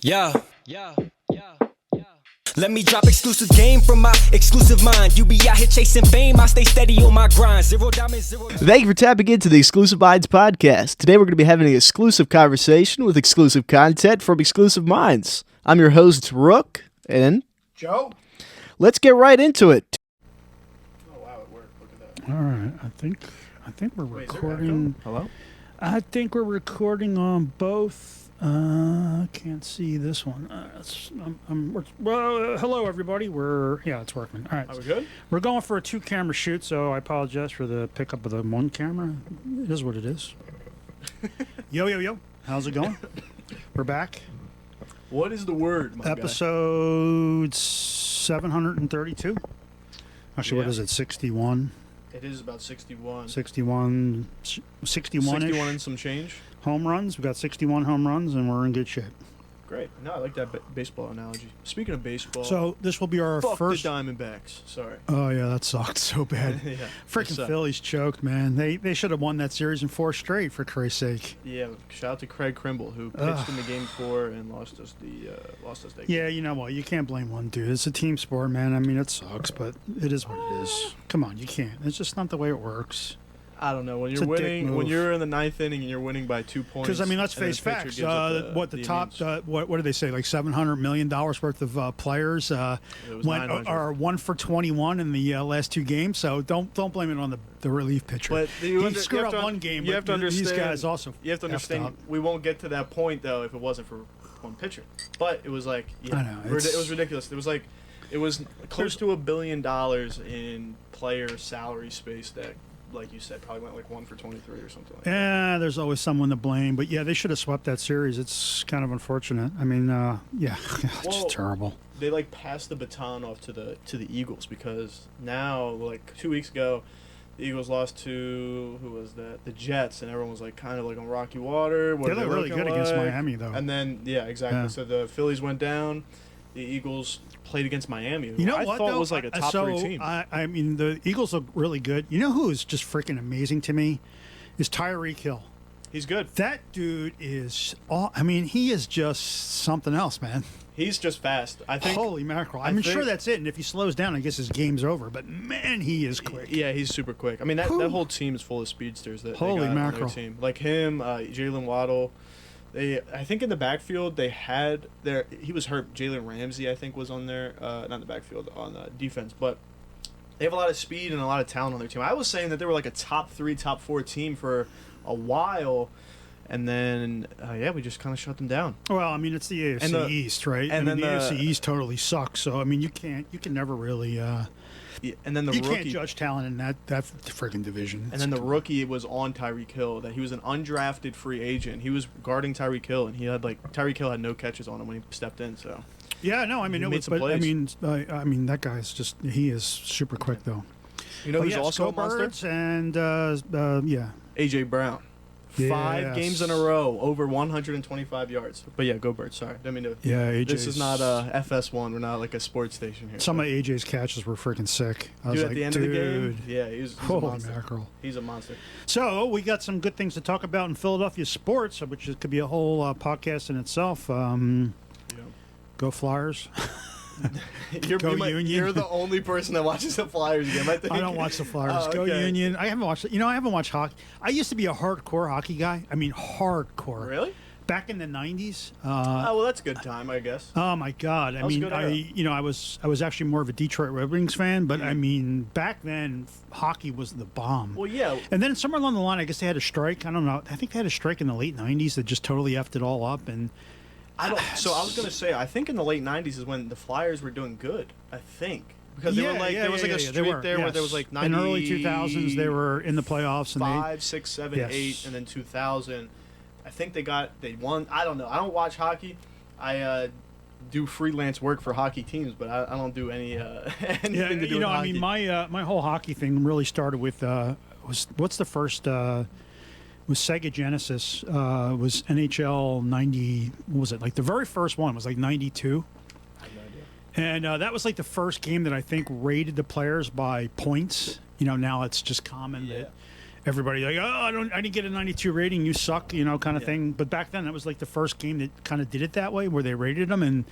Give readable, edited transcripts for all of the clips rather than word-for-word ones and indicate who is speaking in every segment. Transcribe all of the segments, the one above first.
Speaker 1: Yeah. Let me drop exclusive game from my exclusive mind. You be out here chasing fame, I stay steady on my grind. Zero diamonds, zero.
Speaker 2: Thank you for tapping into the Exclusive Minds podcast. Today we're going to be having an exclusive conversation with exclusive content from Exclusive Minds. I'm your host, Rook, and
Speaker 3: Joe?
Speaker 2: let's get right into it.
Speaker 3: Oh, wow, it worked. Look at that.
Speaker 4: All right, I think we're
Speaker 3: Wait, is there
Speaker 4: recording.
Speaker 3: echo? Hello?
Speaker 4: I think we're recording on both. Can't see this one. Hello everybody. It's working. All right,
Speaker 3: Are we good?
Speaker 4: we're going for a 2-camera shoot, so I apologize for the pickup of the 1 camera. It is what it is. Yo, how's it going? We're back.
Speaker 3: What is the word, my guy?
Speaker 4: Episode 732. Actually, what
Speaker 3: Yeah.
Speaker 4: is it? 61.
Speaker 3: It is about 61.
Speaker 4: 61
Speaker 3: 61 and some change.
Speaker 4: home runs. We've got 61 home runs, and we're in good shape.
Speaker 3: Great. No, I like that baseball analogy. Speaking of baseball,
Speaker 4: So this will be our
Speaker 3: fuck
Speaker 4: first.
Speaker 3: the Diamondbacks. Sorry.
Speaker 4: Oh yeah, that sucked so bad.
Speaker 3: Yeah.
Speaker 4: Freaking
Speaker 3: It's,
Speaker 4: Phillies choked, man. They should have won that series in 4 straight, for Christ's sake.
Speaker 3: Yeah. Shout out to Craig Krimble, who pitched in the game 4 and lost us that game.
Speaker 4: Yeah, you know what? You can't blame one dude. It's a team sport, man. I mean, it sucks, but it is what it is. Come on, you can't. It's just not the way it works.
Speaker 3: I don't know. When
Speaker 4: It's
Speaker 3: you're
Speaker 4: a dick
Speaker 3: winning, when
Speaker 4: move.
Speaker 3: you're in the 9th inning and you're winning by 2 points.
Speaker 4: Because I mean, let's
Speaker 3: and then
Speaker 4: face
Speaker 3: the pitcher
Speaker 4: facts.
Speaker 3: gives up
Speaker 4: What do they say? Like $700 million worth of players
Speaker 3: It was
Speaker 4: went
Speaker 3: 900.
Speaker 4: are 1 for 21 in the last 2 games. So don't blame it on the relief pitcher.
Speaker 3: But
Speaker 4: he screwed up one game.
Speaker 3: You
Speaker 4: but
Speaker 3: have to understand.
Speaker 4: These guys also.
Speaker 3: You have to
Speaker 4: effed
Speaker 3: understand.
Speaker 4: up.
Speaker 3: We won't get to that point though if it wasn't for one pitcher. But it was like, yeah,
Speaker 4: I know,
Speaker 3: it was ridiculous. It was close to $1 billion in player salary space that, like you said, probably went like 1 for 23 or something like that.
Speaker 4: Yeah, there's always someone to blame, but yeah, they should have swept that series. It's kind of unfortunate. I mean, yeah, it's
Speaker 3: Well,
Speaker 4: just terrible.
Speaker 3: They like passed the baton off to the Eagles because now, like 2 weeks ago, the Eagles lost to who was that? The Jets, and everyone was like kind of like on rocky water. What
Speaker 4: They
Speaker 3: are
Speaker 4: look really
Speaker 3: looking
Speaker 4: good against
Speaker 3: like?
Speaker 4: Miami, though.
Speaker 3: And then exactly.
Speaker 4: Yeah.
Speaker 3: So the Phillies went down. The Eagles played against Miami, who
Speaker 4: You know
Speaker 3: I
Speaker 4: what?
Speaker 3: thought
Speaker 4: though?
Speaker 3: was like a top 3 team.
Speaker 4: I mean, the Eagles look really good. You know who is just freaking amazing to me? Is Tyreek Hill.
Speaker 3: He's good.
Speaker 4: That dude is. I mean, he is just something else, man.
Speaker 3: He's just fast. I think.
Speaker 4: Holy mackerel!
Speaker 3: I
Speaker 4: I'm
Speaker 3: think-
Speaker 4: sure that's it. And if he slows down, I guess his game's over. But man, he is quick.
Speaker 3: Yeah, he's super quick. I mean, that
Speaker 4: Whew.
Speaker 3: whole team is full of speedsters. That
Speaker 4: Holy
Speaker 3: they got on
Speaker 4: mackerel.
Speaker 3: their team, like him, Jalen Waddle. I think in the backfield they had he was hurt. Jalen Ramsey, I think, was on there. Not in the backfield, on defense, but they have a lot of speed and a lot of talent on their team. I was saying that they were like a top 3, top 4 team for a while, and then we just kind of shut them down.
Speaker 4: Well, I mean, it's the AFC
Speaker 3: And the-
Speaker 4: East, right?
Speaker 3: and
Speaker 4: I mean,
Speaker 3: then
Speaker 4: the
Speaker 3: the-
Speaker 4: AFC East totally sucks. So I mean, you can never really.
Speaker 3: Yeah, and then the
Speaker 4: You
Speaker 3: rookie.
Speaker 4: can't judge talent in that freaking division.
Speaker 3: And then the rookie was on Tyreek Hill. That he was an undrafted free agent. He was guarding Tyreek Hill, and he had Tyreek Hill had no catches on him when he stepped in. So
Speaker 4: Yeah, no, I mean,
Speaker 3: He
Speaker 4: it
Speaker 3: made
Speaker 4: was,
Speaker 3: some
Speaker 4: but I
Speaker 3: plays.
Speaker 4: mean, that guy's he is super quick though.
Speaker 3: you know
Speaker 4: Oh,
Speaker 3: who's
Speaker 4: yes,
Speaker 3: also
Speaker 4: go
Speaker 3: a monster?
Speaker 4: Birds and yeah,
Speaker 3: AJ Brown. 5
Speaker 4: Yes.
Speaker 3: games in a row, over 125 yards. But yeah, go Birds. Sorry, I mean to.
Speaker 4: yeah. AJ's,
Speaker 3: This is not FS1. We're not like a sports station here.
Speaker 4: Some of AJ's catches were freaking sick. I was
Speaker 3: Dude,
Speaker 4: like,
Speaker 3: at the end
Speaker 4: dude,
Speaker 3: of the game, yeah, he's a
Speaker 4: holy
Speaker 3: monster.
Speaker 4: mackerel.
Speaker 3: He's a monster.
Speaker 4: So we got some good things to talk about in Philadelphia sports, which could be a whole podcast in itself. Go Flyers. Go Union.
Speaker 3: You're the only person that watches the Flyers game. I think.
Speaker 4: I don't watch the Flyers.
Speaker 3: Oh,
Speaker 4: Go
Speaker 3: okay.
Speaker 4: Union. I haven't watched. I haven't watched hockey. I used to be a hardcore hockey guy. I mean, hardcore.
Speaker 3: Really?
Speaker 4: Back in the '90s.
Speaker 3: Oh well, that's a good time, I guess.
Speaker 4: Oh my God! I
Speaker 3: was a
Speaker 4: mean,
Speaker 3: good era.
Speaker 4: I was actually more of a Detroit Red Wings fan, but I mean, back then hockey was the bomb.
Speaker 3: Well, yeah.
Speaker 4: And then somewhere along the line, I guess they had a strike. I don't know. I think they had a strike in the late '90s that just totally effed it all up. And
Speaker 3: So I was gonna say, I think in the late '90s is when the Flyers were doing good. I think because there was like a
Speaker 4: they
Speaker 3: streak
Speaker 4: were,
Speaker 3: there where there
Speaker 4: yes.
Speaker 3: was like
Speaker 4: in early 2000s they were in the playoffs and they
Speaker 3: 5, 6, 7,
Speaker 4: Yes.
Speaker 3: 8, and then 2000. I think they won. I don't know. I don't watch hockey. I do freelance work for hockey teams, but I don't do any anything
Speaker 4: Yeah,
Speaker 3: to do with
Speaker 4: I
Speaker 3: hockey.
Speaker 4: mean, my whole hockey thing really started with what's the first was Sega Genesis was NHL 90. What was it? Like the very first one was like 92.
Speaker 3: I have no idea.
Speaker 4: And that was like the first game that I think rated the players by points. You know, now it's just common
Speaker 3: Yeah.
Speaker 4: that everybody like, oh, I didn't get a 92 rating, you suck, kind of thing. But back then, that was like the first game that kind of did it that way, where they rated them. And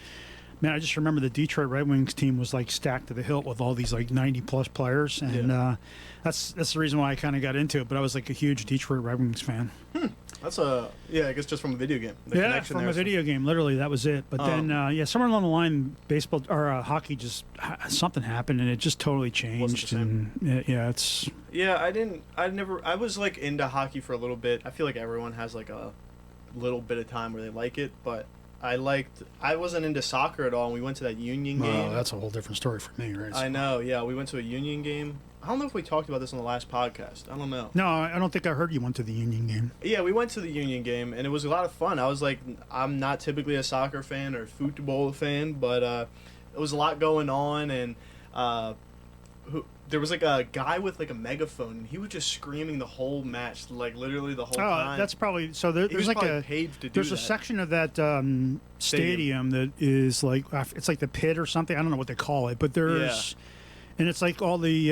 Speaker 4: man, I just remember the Detroit Red Wings team was like stacked to the hilt with all these like 90+ players, and that's the reason why I kind of got into it. But I was like a huge Detroit Red Wings fan.
Speaker 3: That's I guess just from a video game. The
Speaker 4: Yeah,
Speaker 3: connection
Speaker 4: from
Speaker 3: there
Speaker 4: a
Speaker 3: is
Speaker 4: video game, literally, that was it. But then, somewhere along the line, baseball or hockey just something happened, and it just totally changed.
Speaker 3: Wasn't the same.
Speaker 4: And it's
Speaker 3: I was like into hockey for a little bit. I feel like everyone has like a little bit of time where they like it, but I wasn't into soccer at all, and we went to that Union game.
Speaker 4: Oh, that's a whole different story for me, right?
Speaker 3: I know, yeah. We went to a Union game. I don't know if we talked about this on the last podcast. I don't know.
Speaker 4: No, I don't think I heard you went to the Union game.
Speaker 3: Yeah, we went to the Union game, and it was a lot of fun. I was like, I'm not typically a soccer fan or football fan, but it was a lot going on, and there was like a guy with like a megaphone, and he was just screaming the whole match, like literally the whole time.
Speaker 4: That's probably so. There's like a section of that stadium that is like, it's like the pit or something. I don't know what they call it, but there's. Yeah. And it's like all the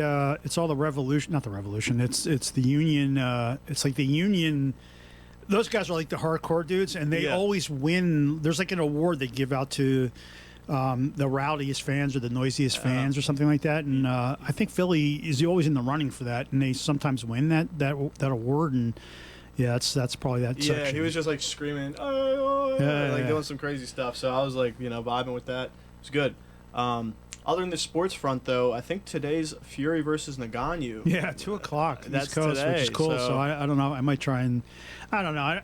Speaker 4: revolution, not the revolution. It's the Union. It's like the Union. Those guys are like the hardcore dudes, and they always win. There's like an award they give out to the rowdiest fans or the noisiest fans or something like that. And I think Philly is always in the running for that, and they sometimes win that award. And that's probably that.
Speaker 3: Yeah,
Speaker 4: section.
Speaker 3: he was just like screaming, doing some crazy stuff. So I was like, vibing with that. It's good. Other than the sports front, though, I think today's Fury versus Ngannou.
Speaker 4: Yeah, 2:00.
Speaker 3: That's
Speaker 4: East Coast,
Speaker 3: today,
Speaker 4: which is cool. So I don't know. I might try and I don't know.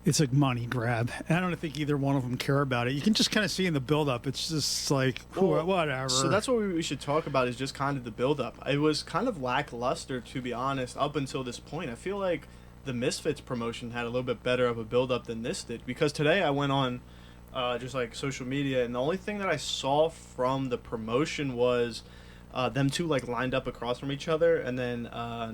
Speaker 4: It's a money grab. I don't think either one of them care about it. You can just kind of see in the build-up. It's just like whatever.
Speaker 3: So that's what we should talk about, is just kind of the build-up. It was kind of lackluster, to be honest, up until this point. I feel like the Misfits promotion had a little bit better of a build-up than this did, because today I went on just like social media, and the only thing that I saw from the promotion was them two like lined up across from each other, and then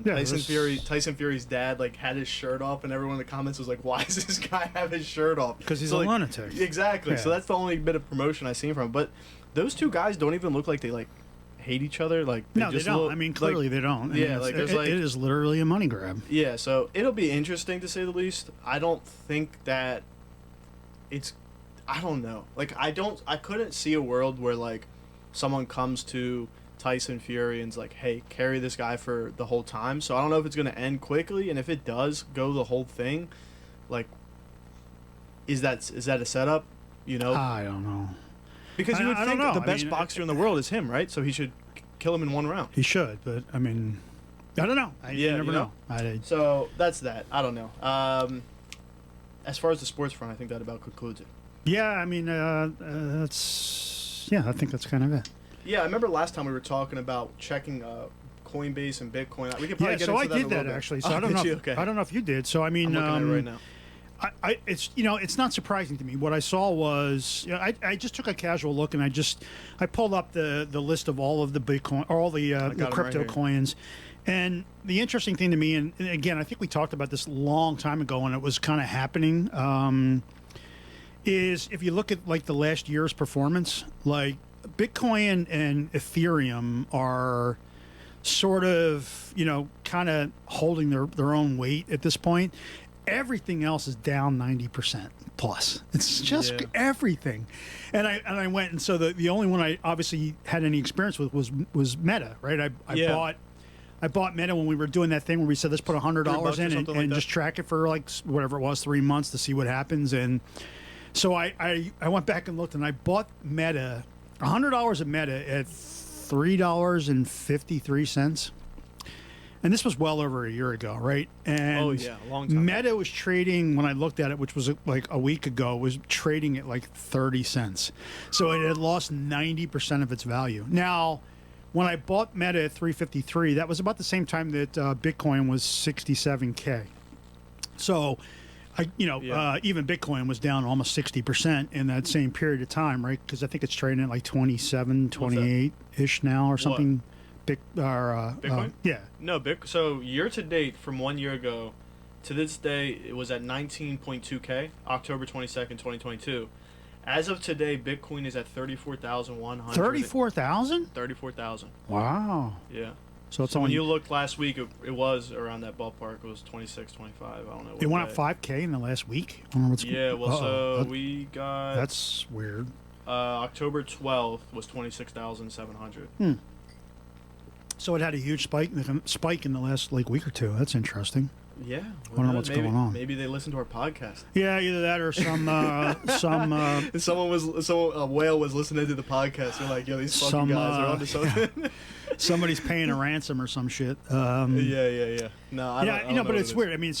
Speaker 3: Tyson Fury's dad like had his shirt off, and everyone in the comments was like, "Why does this guy have his shirt off?"
Speaker 4: Because he's a lunatic.
Speaker 3: Exactly. Yeah. So that's the only bit of promotion I seen from him. But those two guys don't even look like they like hate each other. Like
Speaker 4: they don't. I mean, clearly they don't. It is literally a money grab.
Speaker 3: Yeah. So it'll be interesting, to say the least. I don't think that it's. I don't know. Like, I couldn't see a world where, like, someone comes to Tyson Fury and's like, hey, carry this guy for the whole time. So I don't know if it's going to end quickly, and if it does go the whole thing, like, is that a setup?
Speaker 4: I don't know.
Speaker 3: Because you would think the best boxer in the world is him, right? So he should kill him in one round.
Speaker 4: He should, but, I mean, I don't know. You never know.
Speaker 3: So that's that. I don't know. As far as the sports front, I think that about concludes it.
Speaker 4: Yeah, I mean, that's... Yeah, I think that's kind of it.
Speaker 3: Yeah, I remember last time we were talking about checking Coinbase and Bitcoin. We could probably get into that a little bit.
Speaker 4: I did that, actually. So I don't know. I don't know if you did. So, I mean...
Speaker 3: I'm looking at it right now.
Speaker 4: It's not surprising to me. What I saw was... I just took a casual look, and I pulled up the list of all of the Bitcoin... all the crypto coins. And the interesting thing to me, and again, I think we talked about this a long time ago, and it was kind of happening... is if you look at like the last year's performance, like Bitcoin and Ethereum are sort of, kind of holding their own weight at this point. Everything else is down 90% plus. It's just everything. And I went, and so the only one I obviously had any experience with was Meta, right? I bought Meta when we were doing that thing where we said, let's put $100 in and just track it for like whatever it was, 3 months to see what happens. And so I went back and looked, and I bought Meta, $100 of Meta at $3.53. And this was well over a year ago, right? And
Speaker 3: a long time.
Speaker 4: Meta was trading, when I looked at it, which was like a week ago, was trading at like 30 cents. So it had lost 90% of its value. Now, when I bought Meta at $3.53, that was about the same time that Bitcoin was $67K. So... even Bitcoin was down almost 60% in that same period of time, right? Because I think it's trading at like 27, 28-ish now or something.
Speaker 3: Bitcoin?
Speaker 4: Yeah.
Speaker 3: No, so year to date from 1 year ago to this day, it was at 19.2K, October 22nd, 2022. As of today, Bitcoin is at 34,100.
Speaker 4: 34,000?
Speaker 3: 34,000.
Speaker 4: Wow.
Speaker 3: Yeah.
Speaker 4: So it's
Speaker 3: So when
Speaker 4: only
Speaker 3: you looked last week, it was around that ballpark. It was 26, 25. I don't know.
Speaker 4: it went
Speaker 3: day.
Speaker 4: up 5K in the last week. I don't know what's
Speaker 3: Yeah, well,
Speaker 4: Uh-oh.
Speaker 3: we got
Speaker 4: That's weird.
Speaker 3: October 12th was 26,700.
Speaker 4: So it had a huge spike in the last week or two. That's interesting.
Speaker 3: Yeah,
Speaker 4: Wonder what's going on.
Speaker 3: Maybe they listened to our podcast.
Speaker 4: Yeah, either that or some
Speaker 3: A whale was listening to the podcast. They're like, yo, these fucking
Speaker 4: Some,
Speaker 3: guys are onto something.
Speaker 4: somebody's paying a ransom or some shit.
Speaker 3: Yeah. No, I don't know
Speaker 4: but
Speaker 3: what
Speaker 4: it's
Speaker 3: it is.
Speaker 4: weird. I mean,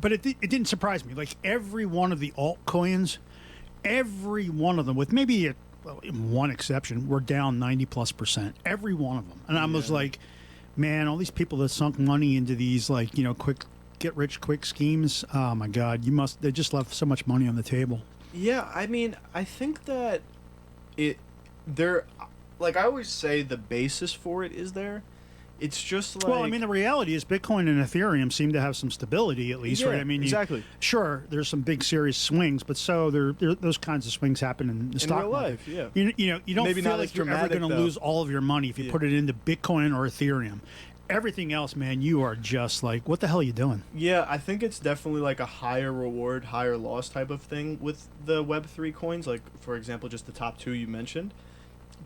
Speaker 4: but it didn't surprise me. Like every one of the altcoins, every one of them, with maybe one exception, were down 90+%. Every one of them, and I was like, man, all these people that sunk money into these quick get rich quick schemes. Oh my God, they just left so much money on the table.
Speaker 3: Yeah, I mean, I think that like I always say, the basis for it is there. It's just like,
Speaker 4: Well, I mean, the reality is Bitcoin and Ethereum seem to have some stability, at least,
Speaker 3: Yeah,
Speaker 4: right? I mean,
Speaker 3: exactly.
Speaker 4: Sure, there's some big serious swings, but those kinds of swings happen in the stock
Speaker 3: real
Speaker 4: market.
Speaker 3: life, yeah.
Speaker 4: You don't
Speaker 3: Maybe
Speaker 4: feel
Speaker 3: not
Speaker 4: like
Speaker 3: as
Speaker 4: you're ever
Speaker 3: dramatic,
Speaker 4: going to
Speaker 3: though.
Speaker 4: lose all of your money if you put it into Bitcoin or Ethereum. Everything else, man, you are just like, what the hell are you doing?
Speaker 3: Yeah, I think it's definitely like a higher reward, higher loss type of thing with the Web3 coins, like, for example, just the top two you mentioned.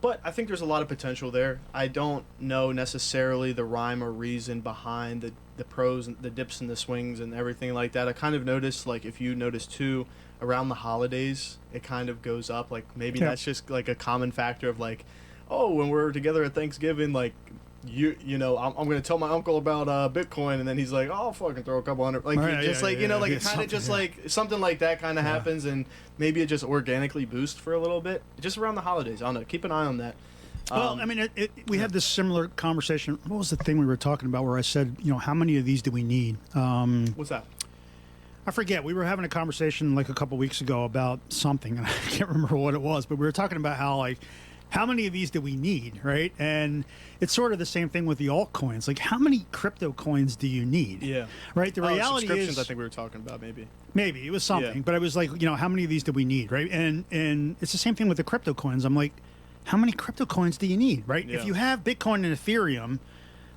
Speaker 3: But I think there's a lot of potential there. I don't know necessarily the rhyme or reason behind the pros and the dips and the swings and everything like that. I kind of noticed, like, if you notice too, around the holidays, it kind of goes up. Like, maybe that's just like a common factor of like, oh, when we're together at Thanksgiving, like, you know, I'm going to tell my uncle about Bitcoin, and then he's like, oh, I'll fucking throw a couple hundred, like,
Speaker 4: Right,
Speaker 3: just like, it kind of just like something like that kind of happens, and maybe it just organically boosts for a little bit, just around the holidays. I don't know. Keep an eye on that.
Speaker 4: Well, I mean, we had this similar conversation. What was the thing we were talking about where I said, how many of these do we need?
Speaker 3: What's that?
Speaker 4: I forget. We were having a conversation like a couple weeks ago about something, and I can't remember what it was, but we were talking about how many of these do we need, right? And it's sort of the same thing with the altcoins. Like, how many crypto coins do you need?
Speaker 3: Yeah.
Speaker 4: Right? The reality
Speaker 3: subscriptions,
Speaker 4: is,
Speaker 3: I think we were talking about,
Speaker 4: maybe it was something,
Speaker 3: Yeah.
Speaker 4: but I was like, how many of these do we need, right? And it's the same thing with the crypto coins. I'm like, how many crypto coins do you need, right?
Speaker 3: Yeah.
Speaker 4: If you have Bitcoin and Ethereum,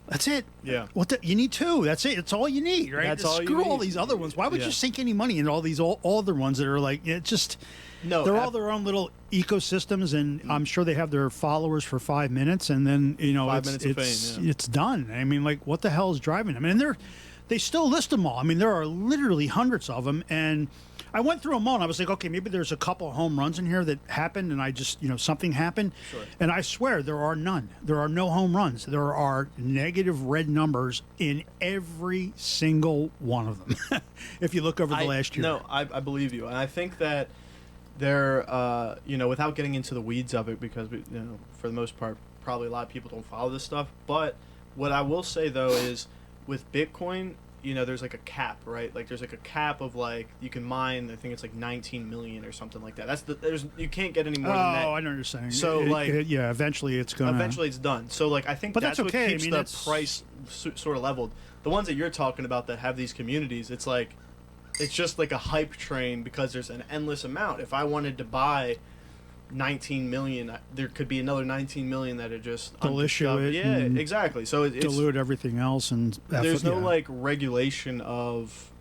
Speaker 4: that's it.
Speaker 3: Yeah.
Speaker 4: You need two. That's it. It's all you need, right?
Speaker 3: That's all you
Speaker 4: Screw all
Speaker 3: need.
Speaker 4: these other ones. Why would
Speaker 3: Yeah.
Speaker 4: you sink any money into all these all other ones that are like
Speaker 3: No,
Speaker 4: they're all their own little ecosystems, and I'm sure they have their followers for 5 minutes, and then
Speaker 3: 5 minutes of fame, yeah.
Speaker 4: it's done. I mean, like, what the hell is driving them? And they still list them all. I mean, there are literally hundreds of them, and I went through them all, and I was like, okay, maybe there's a couple of home runs in here that happened, and I just, something happened.
Speaker 3: Sure.
Speaker 4: And I swear there are none. There are no home runs. There are negative red numbers in every single one of them. If you look over the last year.
Speaker 3: No, I believe you. And I think that they're, without getting into the weeds of it, because, for the most part, probably a lot of people don't follow this stuff. But what I will say, though, is with Bitcoin, there's like a cap, right? Like there's like a cap of like you can mine. I think it's like 19 million or something like that. You can't get any more than that.
Speaker 4: Oh, I know what you're saying.
Speaker 3: So
Speaker 4: eventually it's gonna.
Speaker 3: Eventually it's done. So like I think
Speaker 4: But
Speaker 3: that's
Speaker 4: that's okay.
Speaker 3: what keeps the price sort of leveled. The ones that you're talking about that have these communities, it's like it's just like a hype train because there's an endless amount. If I wanted to buy 19 million, there could be another 19 million that are just
Speaker 4: They'll issue it.
Speaker 3: Yeah, exactly. So it's
Speaker 4: dilute everything else, and
Speaker 3: there's no like regulation of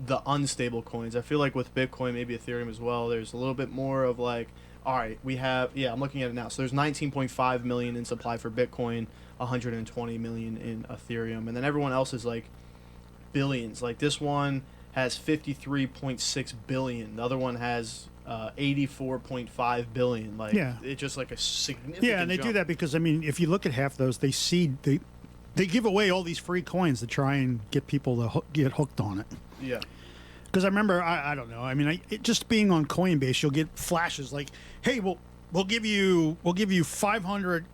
Speaker 3: the unstable coins. I feel like with Bitcoin, maybe Ethereum as well, there's a little bit more of like, all right, we have, I'm looking at it now. So there's 19.5 million in supply for Bitcoin, 120 million in Ethereum, and then everyone else is like billions. Like this one has 53.6 billion. The other one has 84.5 billion. Like it's just like a significant
Speaker 4: and they
Speaker 3: jump.
Speaker 4: do that because if you look at half those, they give away all these free coins to try and get people to get hooked on it.
Speaker 3: Yeah.
Speaker 4: Because I remember, I don't know. I mean, just being on Coinbase, you'll get flashes like, "Hey, we'll give you 500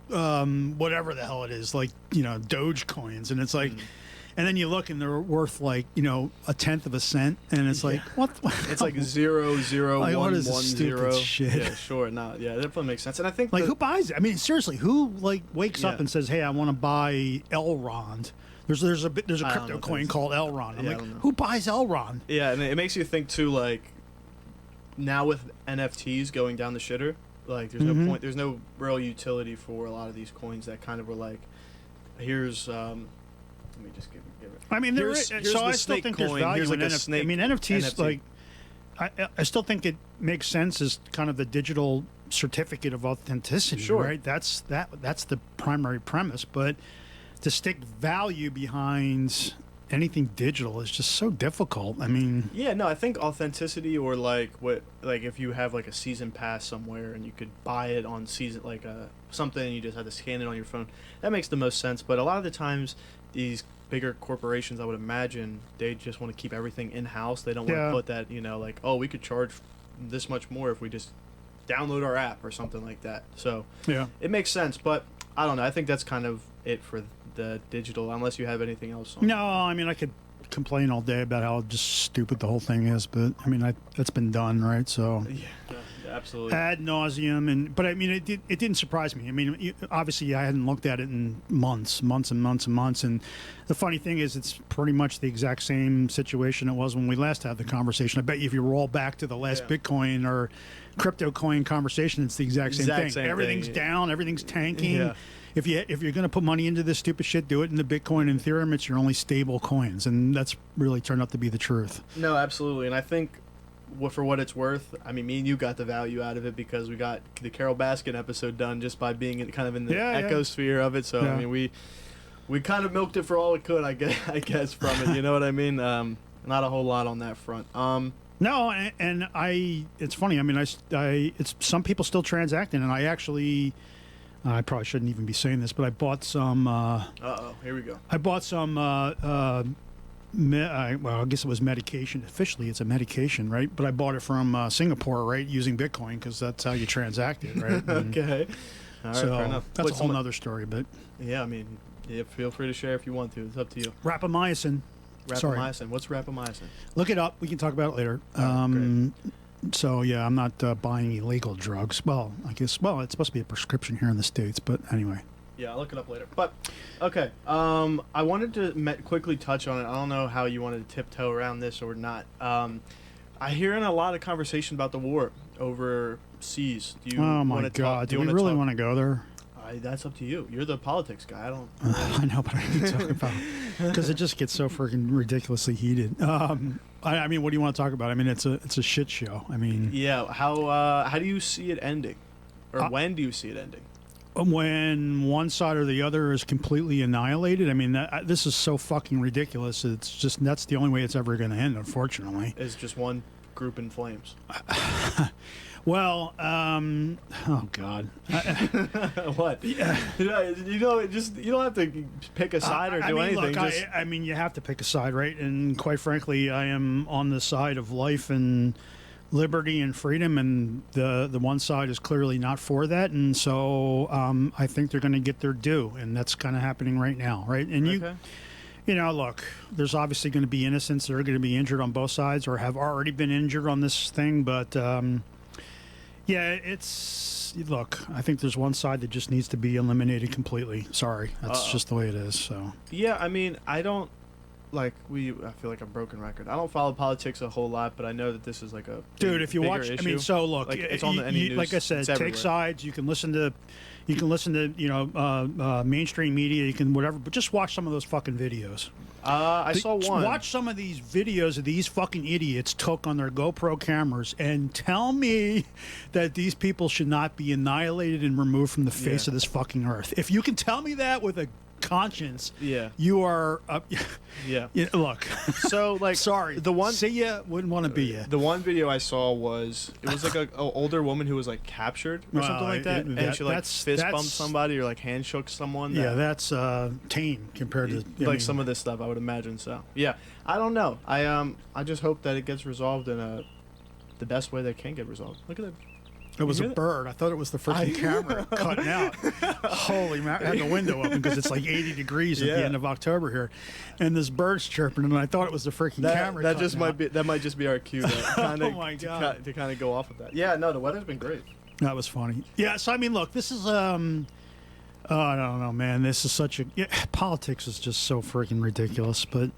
Speaker 4: whatever the hell it is, like Doge coins," and it's like. And then you look, and they're worth like a tenth of a cent, and it's like what?
Speaker 3: It's like 0.00110.
Speaker 4: What is this stupid shit?
Speaker 3: Yeah, sure, that definitely makes sense. And I think
Speaker 4: who buys it? I mean, seriously, who wakes up
Speaker 3: Yeah.
Speaker 4: and says, "Hey, I want to buy Elrond"? There's a crypto coin called Elrond. I'm
Speaker 3: Yeah, I
Speaker 4: like,
Speaker 3: don't know.
Speaker 4: who buys Elrond?
Speaker 3: Yeah, and it makes you think too. Like now with NFTs going down the shitter, like there's no point. There's no real utility for a lot of these coins that kind of were like here's let me just give it.
Speaker 4: I mean,
Speaker 3: Here's
Speaker 4: so
Speaker 3: the
Speaker 4: I still
Speaker 3: snake
Speaker 4: think there's
Speaker 3: coin.
Speaker 4: value
Speaker 3: Here's
Speaker 4: in
Speaker 3: like a
Speaker 4: NFT.
Speaker 3: snake
Speaker 4: I mean, NFTs
Speaker 3: NFT.
Speaker 4: like I still think it makes sense as kind of the digital certificate of authenticity,
Speaker 3: Sure.
Speaker 4: right? That's the primary premise, but to stick value behind anything digital is just so difficult. I mean,
Speaker 3: Yeah, no, I think authenticity or like if you have like a season pass somewhere and you could buy it on season something and you just have to scan it on your phone, that makes the most sense. But a lot of the times these bigger corporations, I would imagine, they just want to keep everything in house. They don't want
Speaker 4: Yeah.
Speaker 3: to put that, like, oh, we could charge this much more if we just download our app or something like that. So
Speaker 4: yeah.
Speaker 3: it makes sense, but I don't know. I think that's kind of it for the digital, unless you have anything else on.
Speaker 4: No, I mean, I could complain all day about how just stupid the whole thing is, but I mean, that's been done, right? So
Speaker 3: Yeah, absolutely.
Speaker 4: ad nauseum, but I mean, it didn't surprise me. I mean, obviously, I hadn't looked at it in months. And the funny thing is, it's pretty much the exact same situation it was when we last had the conversation. I bet you if you roll back to the last
Speaker 3: Yeah.
Speaker 4: Bitcoin or crypto coin conversation, it's the exact same thing.
Speaker 3: same
Speaker 4: Everything's
Speaker 3: thing.
Speaker 4: down, everything's tanking.
Speaker 3: Yeah.
Speaker 4: If you're going to put money into this stupid shit, do it in the Bitcoin and Ethereum. It's your only stable coins, and that's really turned out to be the truth.
Speaker 3: No, absolutely. And I think for what it's worth, I mean, me and you got the value out of it because we got the Carole Baskin episode done just by being kind of in the
Speaker 4: Yeah, yeah.
Speaker 3: ecosphere of it. So,
Speaker 4: Yeah.
Speaker 3: I mean, we kind of milked it for all it could, I guess from it. You know what I mean? Not a whole lot on that front.
Speaker 4: No, and it's funny. I mean, it's some people still transacting, and I actually, I probably shouldn't even be saying this, but I bought some.
Speaker 3: Here we go.
Speaker 4: I bought some. Well, I guess it was medication. Officially, it's a medication, right? But I bought it from Singapore, right, using Bitcoin because that's how you transact it, right? And
Speaker 3: Okay. All right,
Speaker 4: so
Speaker 3: fair enough.
Speaker 4: that's a whole nother story. But
Speaker 3: Yeah, I mean, feel free to share if you want to. It's up to you.
Speaker 4: rapamycin. Sorry.
Speaker 3: Rapamycin. What's rapamycin?
Speaker 4: Look it up. We can talk about it later. So yeah, I'm not buying illegal drugs. Well, I guess. Well, it's supposed to be a prescription here in the States, but anyway.
Speaker 3: Yeah, I'll look it up later. But okay, I wanted to quickly touch on it. I don't know how you wanted to tiptoe around this or not. I hear in a lot of conversation about the war overseas. Do you?
Speaker 4: Oh my
Speaker 3: wanna
Speaker 4: God! Do we
Speaker 3: wanna
Speaker 4: really
Speaker 3: talk-
Speaker 4: want to go there?
Speaker 3: That's up to you. You're the politics guy. I don't.
Speaker 4: I know, but I need to talk about because it just gets so freaking ridiculously heated. I mean, what do you want to talk about? I mean, it's a shit show. I mean,
Speaker 3: Yeah. How do you see it ending, or when do you see it ending?
Speaker 4: when one side or the other is completely annihilated. I mean, this is so fucking ridiculous. It's just that's the only way it's ever going to end, unfortunately.
Speaker 3: Is just one group in flames.
Speaker 4: Well, oh God.
Speaker 3: What? Yeah. You don't have to pick a side or do anything.
Speaker 4: Look, I mean, you have to pick a side, right? And quite frankly, I am on the side of life and liberty and freedom, and the one side is clearly not for that, and so I think they're going to get their due, and that's kind of happening right now, right? And
Speaker 3: Okay.
Speaker 4: you know, look, there's obviously going to be innocents that are going to be injured on both sides or have already been injured on this thing, but yeah, look, I think there's one side that just needs to be eliminated completely. Sorry, that's just the way it is. So
Speaker 3: Yeah, I mean, I don't I feel like a broken record. I don't follow politics a whole lot, but I know that this is like a
Speaker 4: dude, if you
Speaker 3: bigger
Speaker 4: watch,
Speaker 3: issue.
Speaker 4: I mean, so look,
Speaker 3: Like, it's on any news.
Speaker 4: like I said,
Speaker 3: It's
Speaker 4: take
Speaker 3: everywhere.
Speaker 4: sides. You can listen to mainstream media. You can whatever, but just watch some of those fucking videos.
Speaker 3: I saw one.
Speaker 4: Watch some of these videos of these fucking idiots took on their GoPro cameras and tell me that these people should not be annihilated and removed from the face
Speaker 3: Yeah.
Speaker 4: of this fucking earth. If you can tell me that with a conscience,
Speaker 3: Yeah.
Speaker 4: you are.
Speaker 3: Yeah.
Speaker 4: Look,
Speaker 3: So like,
Speaker 4: sorry.
Speaker 3: the one
Speaker 4: see ya, wouldn't want to be ya.
Speaker 3: the one video I saw was like a older woman who was like captured or
Speaker 4: Well,
Speaker 3: something like that, and she like
Speaker 4: that's-
Speaker 3: fist bumped
Speaker 4: that's-
Speaker 3: somebody or like hand shook someone.
Speaker 4: Yeah, that's tame compared to
Speaker 3: like some of this stuff, I would imagine. So yeah, I don't know. I just hope that it gets resolved in the best way that can get resolved. Look at that.
Speaker 4: It was
Speaker 3: You
Speaker 4: a
Speaker 3: hear that?
Speaker 4: bird. I thought it was the freaking camera cutting out. Holy man! I had the window open because it's like 80 degrees at
Speaker 3: Yeah.
Speaker 4: the end of October here, and this bird's chirping, and I thought it was the freaking camera.
Speaker 3: That
Speaker 4: cutting
Speaker 3: just might
Speaker 4: out.
Speaker 3: be might just be our cue to kind of
Speaker 4: Oh my God.
Speaker 3: to kind of go off of that. Yeah, no, the weather's been great.
Speaker 4: That was funny. Yeah. So I mean, look, this is I don't know, man. This is such a politics is just so freaking ridiculous. But